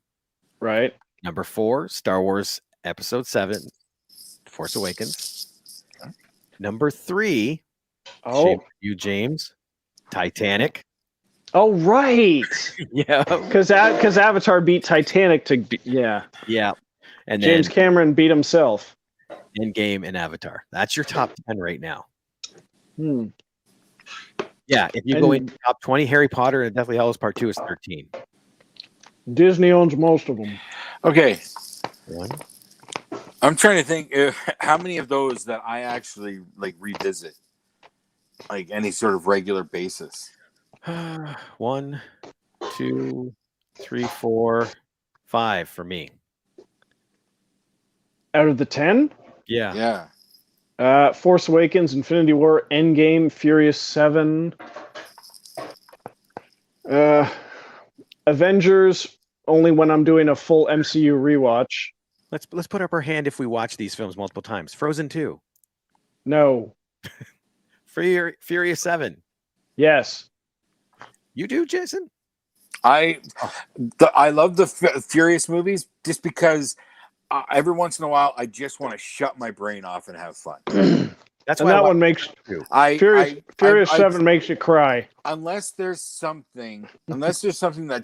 Right. Number 4. Star Wars Episode 7. Force Awakens. Number 3. Oh. Shame on you, James. Titanic. Oh, right. Yeah. Because Avatar beat Titanic to yeah. Yeah. And James then Cameron beat himself. Endgame and Avatar. That's your top 10 right now. Hmm. Yeah. If you go in top 20, Harry Potter and Deathly Hallows Part 2 is 13. Disney owns most of them. Okay. 1. I'm trying to think how many of those that I actually like revisit, like any sort of regular basis. 1, 2, 3, 4, 5 for me. Out of the 10? Yeah. Yeah. Force Awakens, Infinity War, Endgame, Furious 7. Avengers, only when I'm doing a full MCU rewatch. Let's put up our hand if we watch these films multiple times. Frozen 2. No. Furious 7. Yes. You do, Jason? I love the Furious movies just because every once in a while I just want to shut my brain off and have fun. That's And why that one makes Furious 7 makes you cry. Unless there's something that's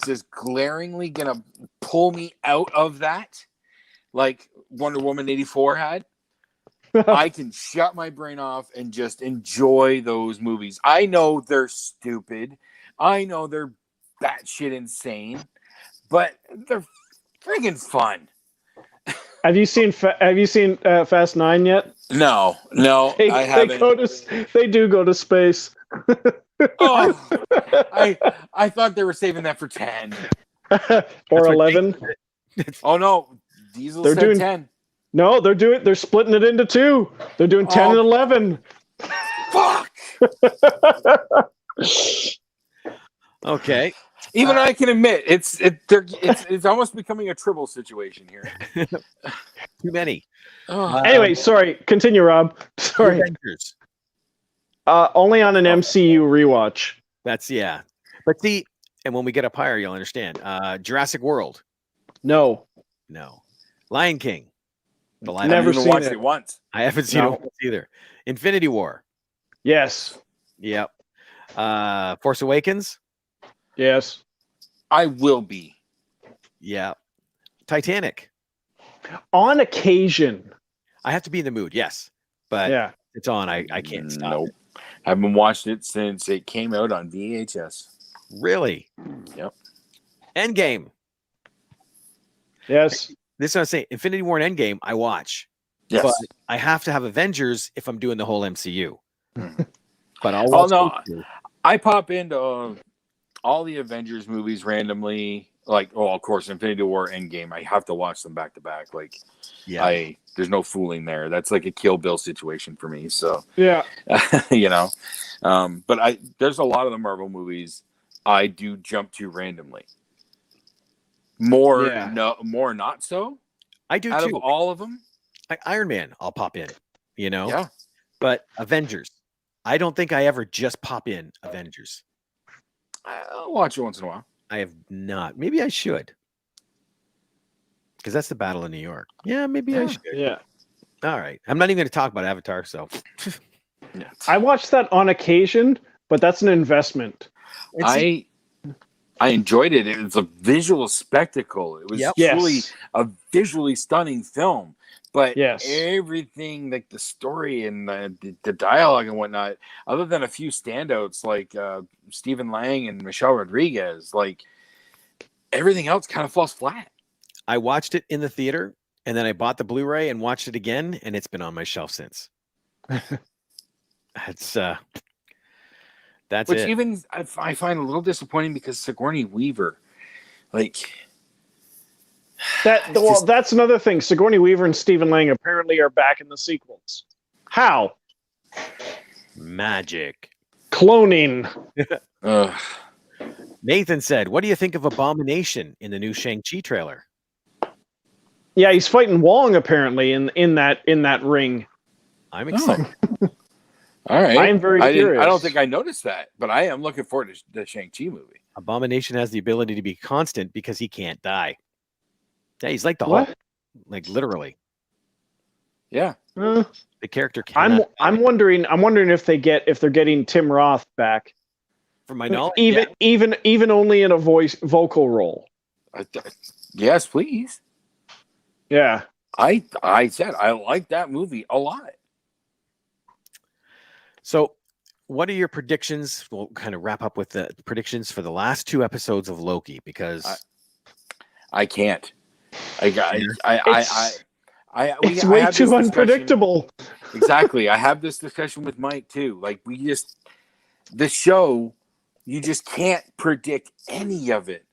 just glaringly gonna pull me out of that, like Wonder Woman 84 had. I can shut my brain off and just enjoy those movies. I know they're stupid. I know they're batshit insane, but they're friggin' fun. Have you seen Fast 9 yet? No, I haven't. They do go to space. Oh, I thought they were saving that for 10 or 11. Oh no, Diesel They're said doing 10. No, they're splitting it into 2. They're doing 10 and 11. Fuck. Okay. Even I can admit it's almost becoming a triple situation here. Too many. Anyway, sorry. Continue, Rob. Sorry. Avengers. Only on an MCU rewatch. That's But see, and when we get up higher, you'll understand. Jurassic World. No. Lion King. The live Never action. seen watched it. it once. I haven't seen it once either. Infinity War. Yes. Yep. Force Awakens. Yes. I will be. Yeah. Titanic. On occasion. I have to be in the mood, yes. But Yeah. it's on. I can't stop. Nope. I haven't watched it since it came out on VHS. Really? Yep. Endgame. Yes. This is what I'm saying. Infinity War and Endgame, I watch. Yes. But I have to have Avengers if I'm doing the whole MCU. But I'll Oh watch no, those two. I pop into all the Avengers movies randomly. Like, of course, Infinity War, Endgame. I have to watch them back to back. Like, Yeah. there's no fooling there. That's like a Kill Bill situation for me. So, Yeah. but there's a lot of the Marvel movies I do jump to randomly. More not so. I do out too. of all of them. Like Iron Man, I'll pop in, Yeah. But Avengers, I don't think I ever just pop in Avengers. I'll watch it once in a while. I have not. Maybe I should. Because that's the Battle of New York. Yeah, maybe I should. Yeah. All right. I'm not even going to talk about Avatar, so. I watched that on occasion, but that's an investment. I enjoyed it. It was a visual spectacle. It was truly a visually stunning film. But everything, like the story and the dialogue and whatnot, other than a few standouts like Stephen Lang and Michelle Rodriguez, like everything else kind of falls flat. I watched it in the theater, and then I bought the Blu-ray and watched it again, and it's been on my shelf since. That's Which it. even I find a little disappointing because Sigourney Weaver, like that's another thing. Sigourney Weaver and Stephen Lang apparently are back in the sequels. How? Magic. Cloning. Nathan said, "What do you think of Abomination in the new Shang-Chi trailer?" Yeah, he's fighting Wong apparently in that ring. I'm excited. All right. I'm very curious. I don't think I noticed that, but I am looking forward to the Shang-Chi movie. Abomination has the ability to be constant because he can't die. Yeah, he's like the Hulk, like literally. Yeah. The character cannot. I'm wondering if they're getting Tim Roth back. From my knowledge, even only in a vocal role. Yes, please. Yeah. I said I like that movie a lot. So, what are your predictions? We'll kind of wrap up with the predictions for the last 2 episodes of Loki because I can't. It's way too unpredictable. Exactly. I have this discussion with Mike too. Like the show, you just can't predict any of it.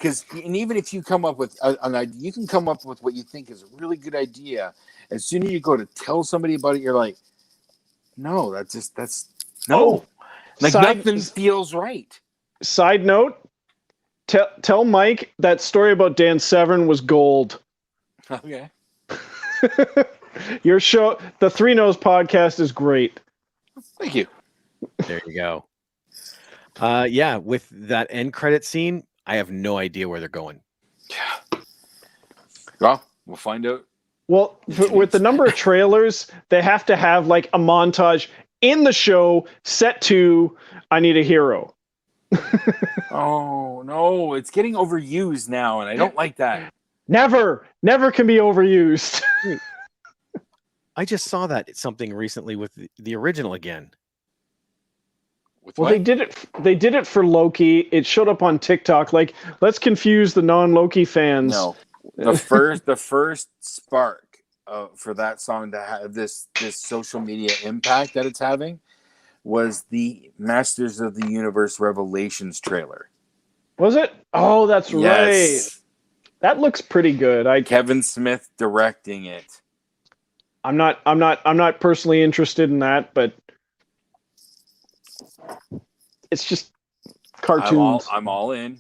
And even if you come up with an idea, you can come up with what you think is a really good idea. As soon as you go to tell somebody about it, you're like, no, no. Like nothing feels right. Side note, tell Mike that story about Dan Severn was gold. Okay. Your show, the Three Nose podcast, is great. Thank you. There you go. With that end credit scene, I have no idea where they're going. Yeah. Well, we'll find out. Well, with the number of trailers, they have to have like a montage in the show set to "I Need a Hero." Oh no, it's getting overused now, and I don't like that. Never can be overused. I just saw that it's something recently with the original again. With Well, what? they did it for Loki. It showed up on TikTok. Like, let's confuse the non-Loki fans. No, the first spark for that song to have this social media impact that it's having was the Masters of the Universe Revelations trailer. Was it? Oh, that's right. Yes. That looks pretty good. Kevin Smith directing it. I'm not personally interested in that, but it's just cartoons. I'm all in.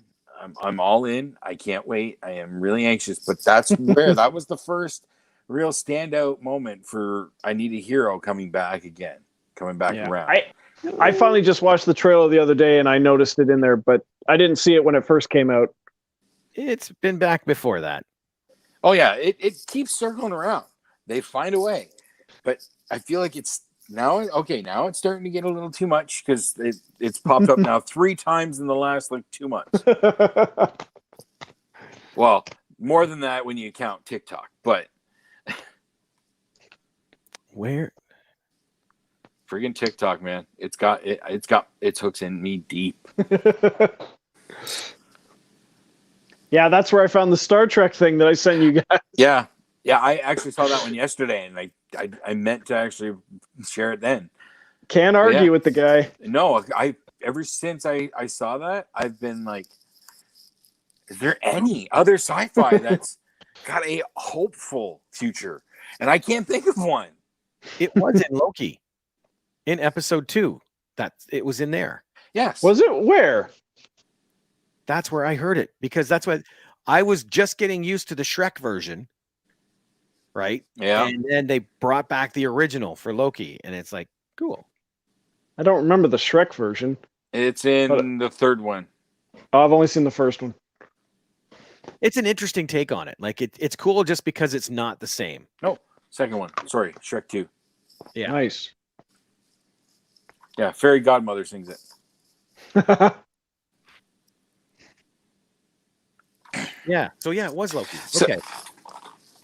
I'm all in. I can't wait. I am really anxious. But that's where that was the first real standout moment for I Need a Hero coming back around. I finally just watched the trailer the other day and I noticed it in there, but I didn't see it when it first came out. It's been back before that. Oh yeah, it keeps circling around. They find a way, but I feel like it's now it's starting to get a little too much because it's popped up now 3 times in the last 2 months. Well, more than that when you count TikTok, but Where? friggin' TikTok, man, it's got its hooks in me deep. Yeah, that's where I found the Star Trek thing that I sent you guys. Yeah, I actually saw that one yesterday, and I meant to actually share it then. Can't argue with the guy. No, ever since I saw that, I've been like, is there any other sci-fi that's got a hopeful future? And I can't think of one. It was in Loki, in episode 2. It was in there. Yes. Was it? Where? That's where I heard it, because that's what I was just getting used to the Shrek version, right? Yeah. And then they brought back the original for Loki, and it's like, cool. I don't remember the Shrek version. It's in the third one. Oh, I've only seen the first one. It's an interesting take on it. Like it's cool just because it's not the same. No, second one. Sorry, Shrek 2. Yeah. Nice. Yeah, Fairy Godmother sings it. Yeah. So yeah, it was Loki. So- Okay.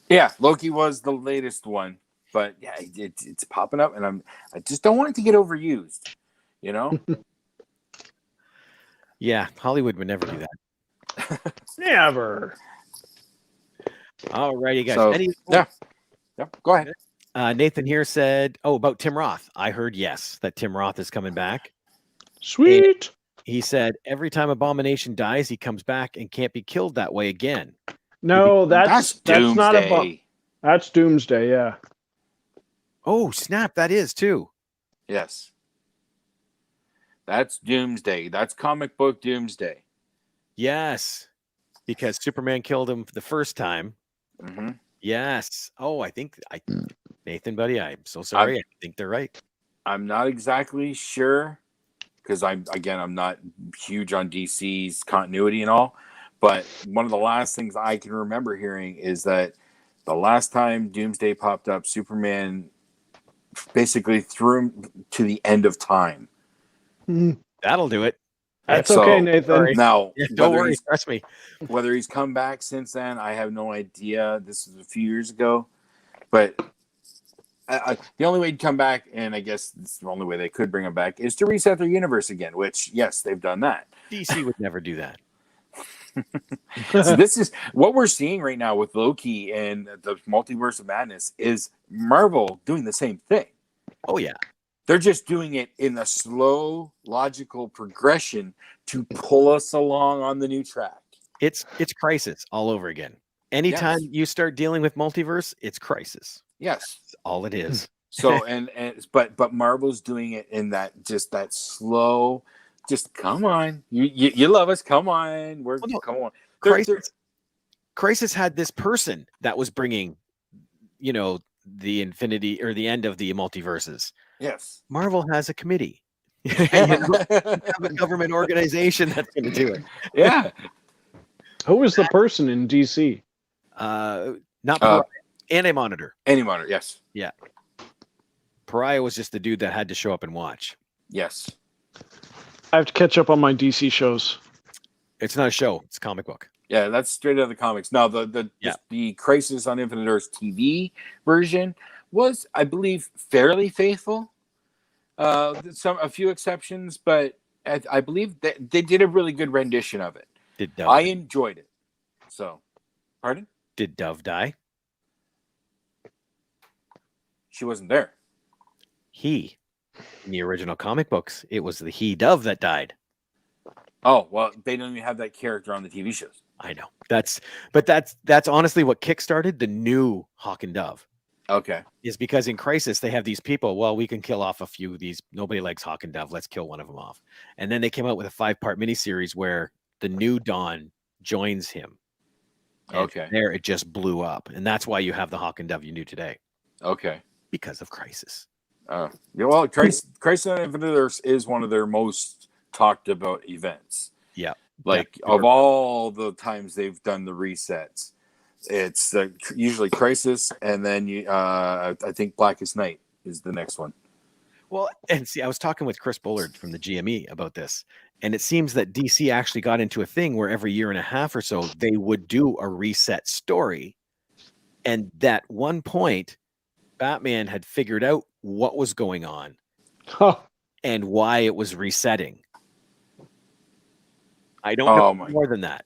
Yeah, Loki was the latest one, but yeah, it's popping up, and I just don't want it to get overused. You know? Yeah, Hollywood would never do that. Never. All righty, guys. So, yeah. Go ahead. Nathan here said, about Tim Roth. I heard yes, that Tim Roth is coming back. Sweet. He said every time Abomination dies, he comes back and can't be killed that way again. No, that's not Doomsday. that's Doomsday. Yeah. Oh, snap. That is too. Yes. That's Doomsday. That's comic book Doomsday. Yes. Because Superman killed him the first time. Mm-hmm. Yes. Oh, Nathan, buddy, I'm so sorry. I think they're right. I'm not exactly sure because I'm not huge on DC's continuity and all. But one of the last things I can remember hearing is that the last time Doomsday popped up, Superman basically threw him to the end of time. That'll do it. That's okay, Nathan. Sorry. Now, Yeah, don't worry. Trust me. Whether he's come back since then, I have no idea. This was a few years ago. But the only way to come back, and I guess this is the only way they could bring him back, is to reset their universe again, which, yes, they've done that. DC would never do that. So this is what we're seeing right now with Loki and the Multiverse of Madness is Marvel doing the same thing. Oh, yeah. They're just doing it in a slow, logical progression to pull us along on the new track. It's Crisis all over again. Anytime you start dealing with multiverse, it's Crisis. Yes. That's all it is. So but Marvel's doing it in that slow, just come on. You love us, come on. Come on. Crisis had this person that was bringing, the infinity or the end of the multiverses. Yes. Marvel has a committee. You have a government organization that's going to do it. Yeah. Who was the person in DC? Not Pariah. Anti-Monitor. Anti-Monitor, yes. Yeah. Pariah was just the dude that had to show up and watch. Yes. I have to catch up on my DC shows. It's not a show. It's a comic book. Yeah, that's straight out of the comics. Now, the Crisis on Infinite Earths TV version was, I believe, fairly faithful. A few exceptions, but I believe that they did a really good rendition of it. Did Dove? I enjoyed it. So, pardon? Did Dove die? She wasn't there. He. In the original comic books, it was the he-Dove that died. Oh, well, they don't even have that character on the TV shows. I know. That's honestly what kickstarted the new Hawk and Dove. Okay. Is because in Crisis, they have these people, well, we can kill off a few of these. Nobody likes Hawk and Dove. Let's kill one of them off. And then they came out with a 5-part miniseries where the new Dawn joins him. And Okay. there it just blew up. And that's why you have the Hawk and Dove you knew today. Okay. Because of Crisis. Yeah, well, Crisis on Infinite Earths is one of their most talked about events. Yeah. Like, of all the times they've done the resets, it's usually Crisis, and then I think Blackest Night is the next one. Well, and see, I was talking with Chris Bullard from the GME about this, and it seems that DC actually got into a thing where every year and a half or so they would do a reset story, and at one point, Batman had figured out what was going on and why it was resetting. I don't know more than that.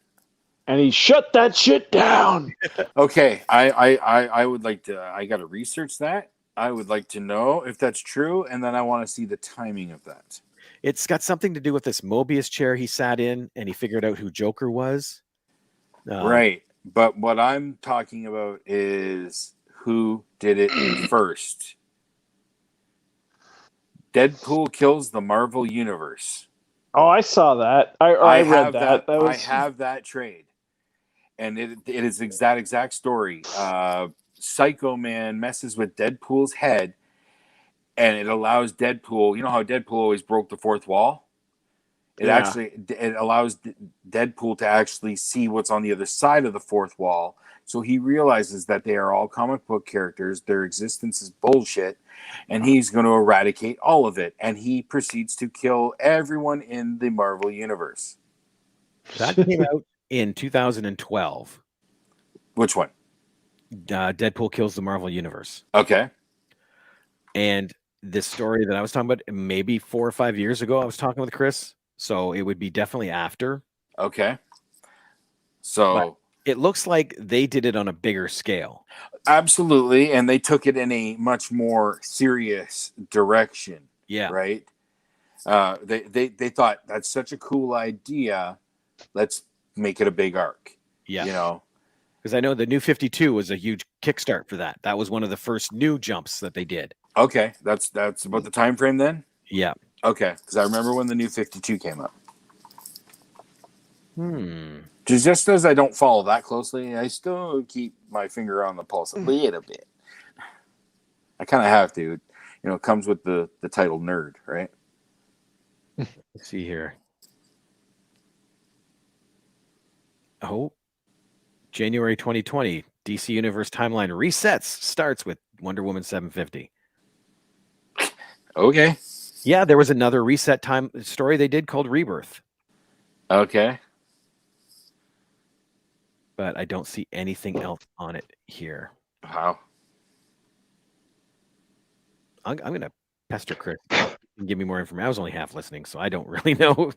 And he shut that shit down. Okay, I would like to. I got to research that. I would like to know if that's true, and then I want to see the timing of that. It's got something to do with this Mobius chair he sat in, and he figured out who Joker was. Right, but what I'm talking about is who did it first. Deadpool kills the Marvel Universe. Oh, I saw that. I read that. I have that trade, and it is that exact story. Psycho Man messes with Deadpool's head, and it allows Deadpool. You know how Deadpool always broke the fourth wall? It allows Deadpool to actually see what's on the other side of the fourth wall. So he realizes that they are all comic book characters. Their existence is bullshit, and he's going to eradicate all of it. And he proceeds to kill everyone in the Marvel Universe. That came out in 2012. Which one? Deadpool kills the Marvel Universe. Okay. And this story that I was talking about, maybe 4 or 5 years ago, I was talking with Chris. So it would be definitely after. Okay. So... But it looks like they did it on a bigger scale. Absolutely, and they took it in a much more serious direction. Yeah. Right? They thought, that's such a cool idea. Let's make it a big arc. Yeah. You know? Because I know the New 52 was a huge kickstart for that. That was one of the first new jumps that they did. Okay. That's about the time frame then? Yeah. Okay. Because I remember when the New 52 came up. Just as I don't follow that closely, I still keep my finger on the pulse a little bit. I kind of have to. You know, it comes with the title nerd, right? Let's see here. Oh, January 2020, DC Universe timeline resets starts with Wonder Woman 750. Okay. Yeah, there was another reset time story they did called Rebirth. Okay. But I don't see anything else on it here. Wow. I'm going to pester Chris and give me more information. I was only half listening, so I don't really know.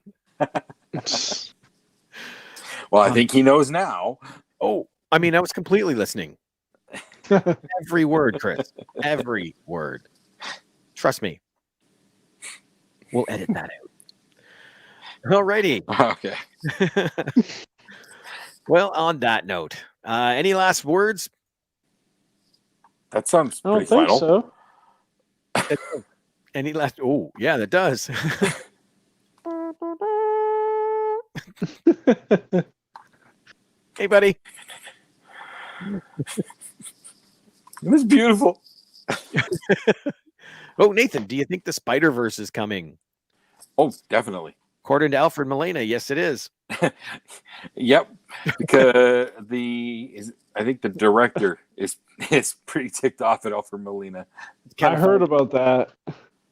Well, I think he knows now. Oh, I mean, I was completely listening. Every word, Chris. Every word. Trust me. We'll edit that out. Alrighty. Okay. Well, on that note, any last words? That sounds I don't pretty think final. so. Any last? Oh, yeah, that does. Hey, buddy. It was beautiful. Oh, Nathan, do you think the Spider-Verse is coming? Oh, definitely. According to Alfred Molina, yes, it is. Yep, because I think the director is pretty ticked off at Alfred Molina. I heard about that.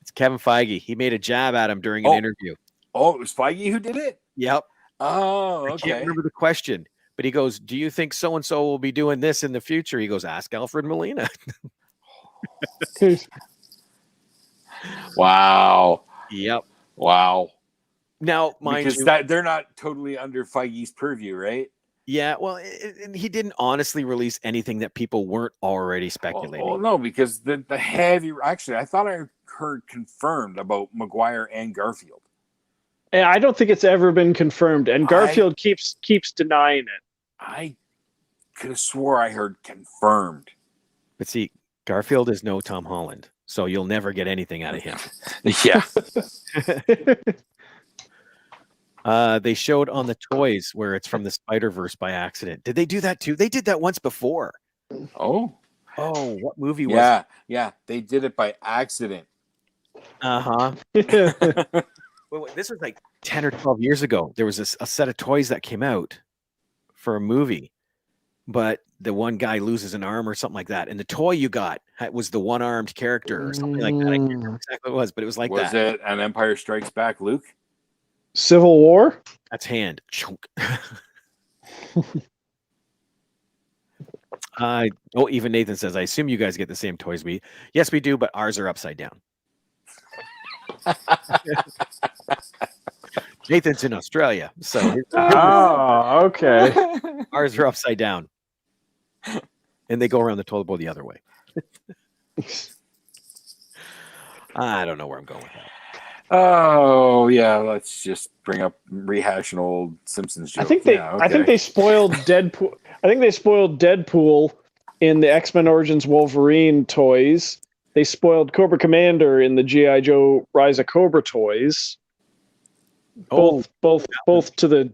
It's Kevin Feige. He made a jab at him during an interview. Oh, it was Feige who did it? Yep. Oh, I okay. can't remember the question, but he goes, "Do you think so and so will be doing this in the future?" He goes, "Ask Alfred Molina." Wow. Yep. Wow. Now, mind because you, they're not totally under Feige's purview, right? yeah. Well, he didn't honestly release anything that people weren't already speculating. Well, no, because the heavy. Actually, I thought I heard confirmed about Maguire and Garfield. And I don't think it's ever been confirmed, and Garfield keeps denying it. I could have swore I heard confirmed. But see, Garfield is no Tom Holland, so you'll never get anything out of him. Yeah. They showed on the toys where it's from the Spider-Verse by accident. Did they do that too? They did that once before. Oh, what movie was it? Yeah, they did it by accident. Uh-huh. This was like 10 or 12 years ago. There was a set of toys that came out for a movie, but the one guy loses an arm or something like that. And the toy you got was the one-armed character or something like that. I can't remember exactly what it was, but it was like that. Was it an Empire Strikes Back, Luke? Civil War? That's hand. Chunk. Even Nathan says, I assume you guys get the same toys we. Yes, we do, but ours are upside down. Nathan's in Australia, so okay. Ours are upside down, and they go around the toilet bowl the other way. I don't know where I'm going with that. Oh yeah, let's just rehash an old Simpsons joke. I think they spoiled Deadpool. I think they spoiled Deadpool in the X-Men Origins Wolverine toys. They spoiled Cobra Commander in the G.I. Joe Rise of Cobra toys. Both to the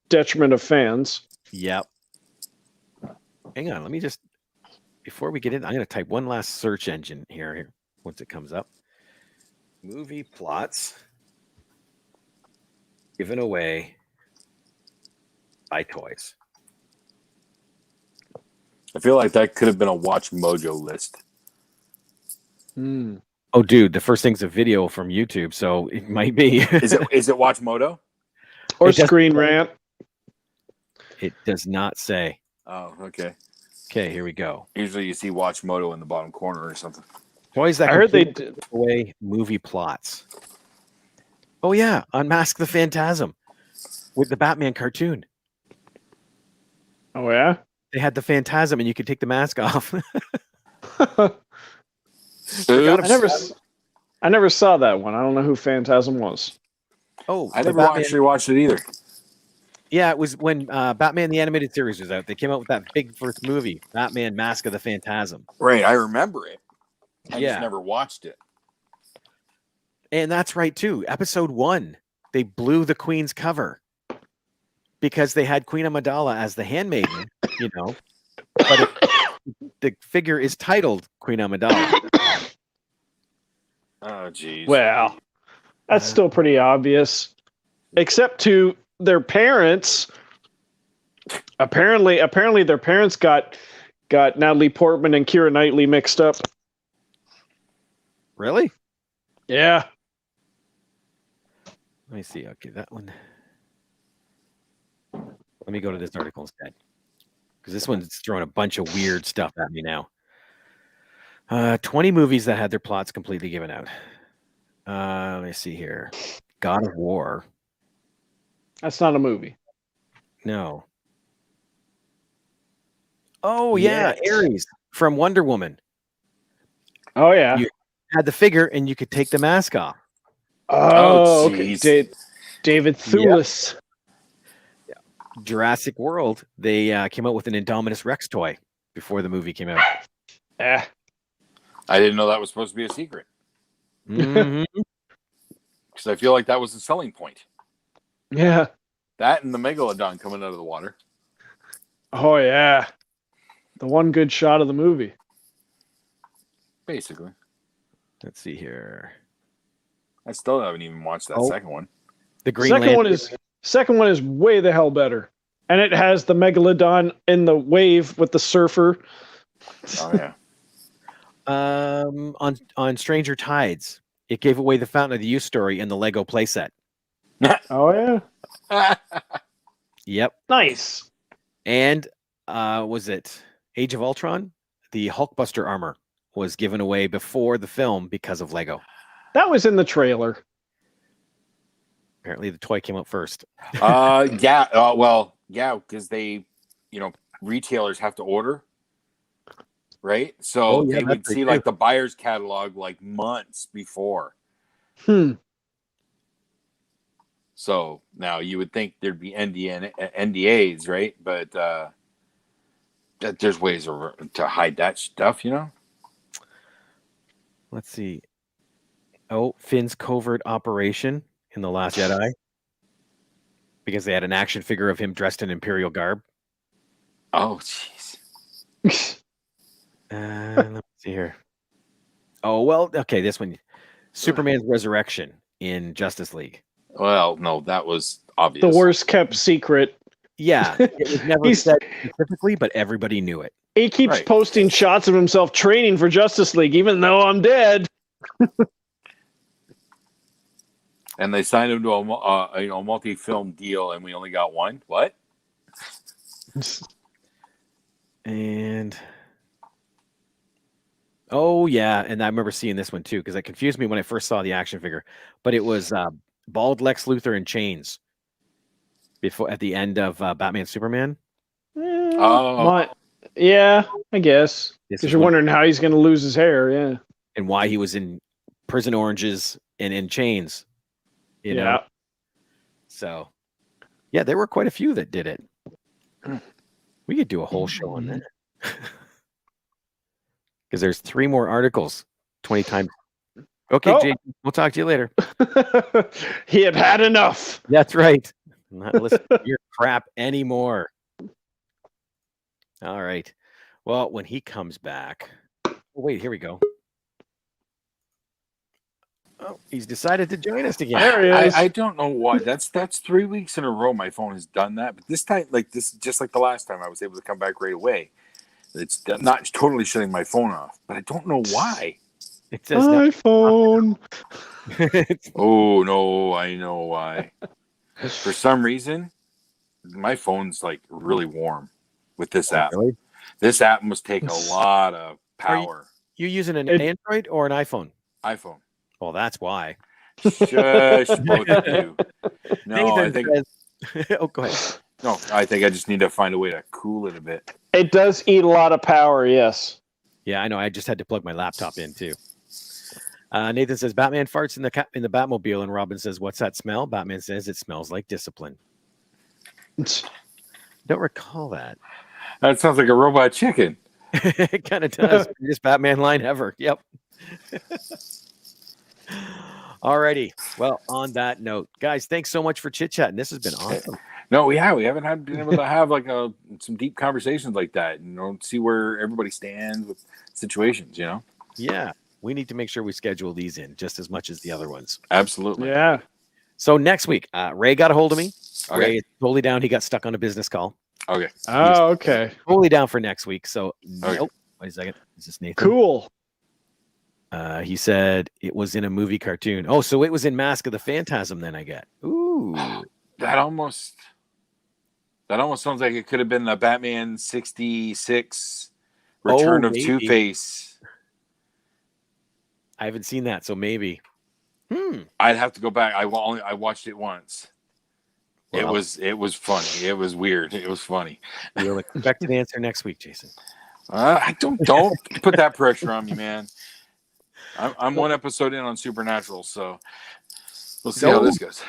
detriment of fans. Yep. Hang on, let me just before we get in, I'm going to type one last search engine here once it comes up. Movie plots given away by toys. I feel like that could have been a Watch Mojo list. Oh, dude, the first thing's a video from YouTube, so it might be. Is it Watch Moto? Or Screen Rant? It does not say. Oh, okay. Okay, here we go. Usually you see Watch Moto in the bottom corner or something. Toys that I heard they did away movie plots. Oh yeah, Unmask the Phantasm with the Batman cartoon. Oh yeah, they had the Phantasm, and you could take the mask off. I never saw that one. I don't know who Phantasm was. Oh, I never actually watched it either. Yeah, it was when Batman the Animated Series was out. They came out with that big first movie, Batman Mask of the Phantasm. Right, I remember it. I just never watched it. And that's right, too. Episode 1, they blew the Queen's cover because they had Queen Amidala as the handmaiden, but the figure is titled Queen Amidala. Oh, geez. Well, that's still pretty obvious, except to their parents. Apparently, their parents got Natalie Portman and Keira Knightley mixed up. Really? Yeah. Let me see. Okay, that one. Let me go to this article instead, because this one's throwing a bunch of weird stuff at me now. 20 movies that had their plots completely given out. Let me see here. God of War. That's not a movie. No. Oh, yeah. Ares from Wonder Woman. Oh, yeah. You had the figure, and you could take the mask off. Oh, okay. David Thewlis. Yep. Jurassic World. They came out with an Indominus Rex toy before the movie came out. I didn't know that was supposed to be a secret. Mm-hmm. Because I feel like that was the selling point. Yeah. That and the Megalodon coming out of the water. Oh, yeah. The one good shot of the movie. Basically. Let's see here. I still haven't even watched that second one. The Green second Lantern. one is Second one is way the hell better. And it has the Megalodon in the wave with the surfer. Oh yeah. On Stranger Tides, it gave away the Fountain of the Youth story in the Lego playset. Oh, yeah. Yep. Nice. And was it Age of Ultron? The Hulkbuster armor was given away before the film because of Lego. That was in the trailer. Apparently, the toy came out first. Yeah. Well, yeah, because they, retailers have to order, right? So they would see like the buyer's catalog like months before. So now you would think there'd be NDAs, right? But there's ways to hide that stuff, Let's see. Oh, Finn's covert operation in The Last Jedi. Because they had an action figure of him dressed in Imperial garb. Oh, jeez. Let's see here. Oh, well, okay, this one. Superman's resurrection in Justice League. Well, no, that was obvious. The worst kept secret. Yeah, it was never said specifically, but everybody knew it. He keeps posting shots of himself training for Justice League, even though I'm dead. And they signed him to a multi-film deal, and we only got one. What? And oh yeah, and I remember seeing this one too because it confused me when I first saw the action figure. But it was bald Lex Luthor in chains before at the end of Batman Superman. Yeah, I guess because you're wondering how he's going to lose his hair. Yeah, and why he was in prison oranges and in chains. You know? So, yeah, there were quite a few that did it. We could do a whole show on that. Because there's 3 more articles, 20 times. Okay, Jake, we'll talk to you later. He had enough. That's right. I'm not listening to your crap anymore. All right. Well, when he comes back. Oh, wait, here we go. Oh, he's decided to join us again. There he is. I don't know why. That's 3 weeks in a row my phone has done that. But this time, just like the last time, I was able to come back right away. It's not totally shutting my phone off, but I don't know why. It says iPhone. Oh no, I know why. For some reason, my phone's like really warm with this app. Really? This app must take a lot of power. You using an Android or an iPhone? iPhone. Well, that's why. Shush, both of you. No, I think. Oh, go ahead. No, I think I just need to find a way to cool it a bit. It does eat a lot of power, yes. Yeah, I know. I just had to plug my laptop in too. Nathan says Batman farts in the Batmobile, and Robin says, "What's that smell?" Batman says, "It smells like discipline." Don't recall that. That sounds like a robot chicken. It kind of does. Greatest Batman line ever. Yep. Alrighty. Well, on that note, guys, thanks so much for chit-chatting. This has been awesome. No, we haven't been able to have like some deep conversations like that, see where everybody stands with situations, Yeah. We need to make sure we schedule these in just as much as the other ones. Absolutely. Yeah. So next week, Ray got a hold of me. Okay. Ray is totally down. He got stuck on a business call. Okay. Oh, okay. Totally down for next week. So, okay. Nope. Wait a second. Is this Nathan? Cool. He said it was in a movie cartoon. Oh, so it was in Mask of the Phantasm then, I get. Ooh. That almost sounds like it could have been the Batman 66 Return of Two-Face. I haven't seen that, so maybe. I'd have to go back. I watched it once. Well, it was funny. It was weird. It was funny. We'll expect an answer next week, Jason. I don't put that pressure on me, man. I'm one episode in on Supernatural, so we'll see how this goes.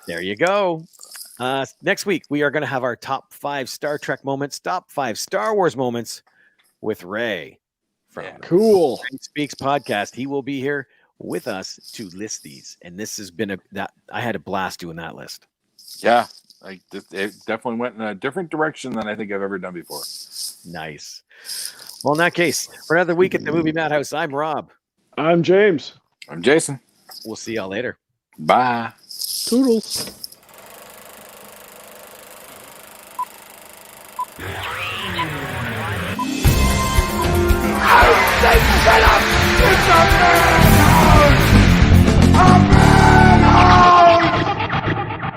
There you go. Next week, we are going to have our top 5 Star Trek moments, top 5 Star Wars moments with Ray from Cool Ray Speaks podcast. He will be here with us to list these, and this has been I had a blast doing that list. Yeah, it definitely went in a different direction than I think I've ever done before. Nice. Well, in that case, for another week at the Movie Madhouse, I'm Rob. I'm James. I'm Jason. We'll see y'all later. Bye. Toodles. I say shut up! It's a man!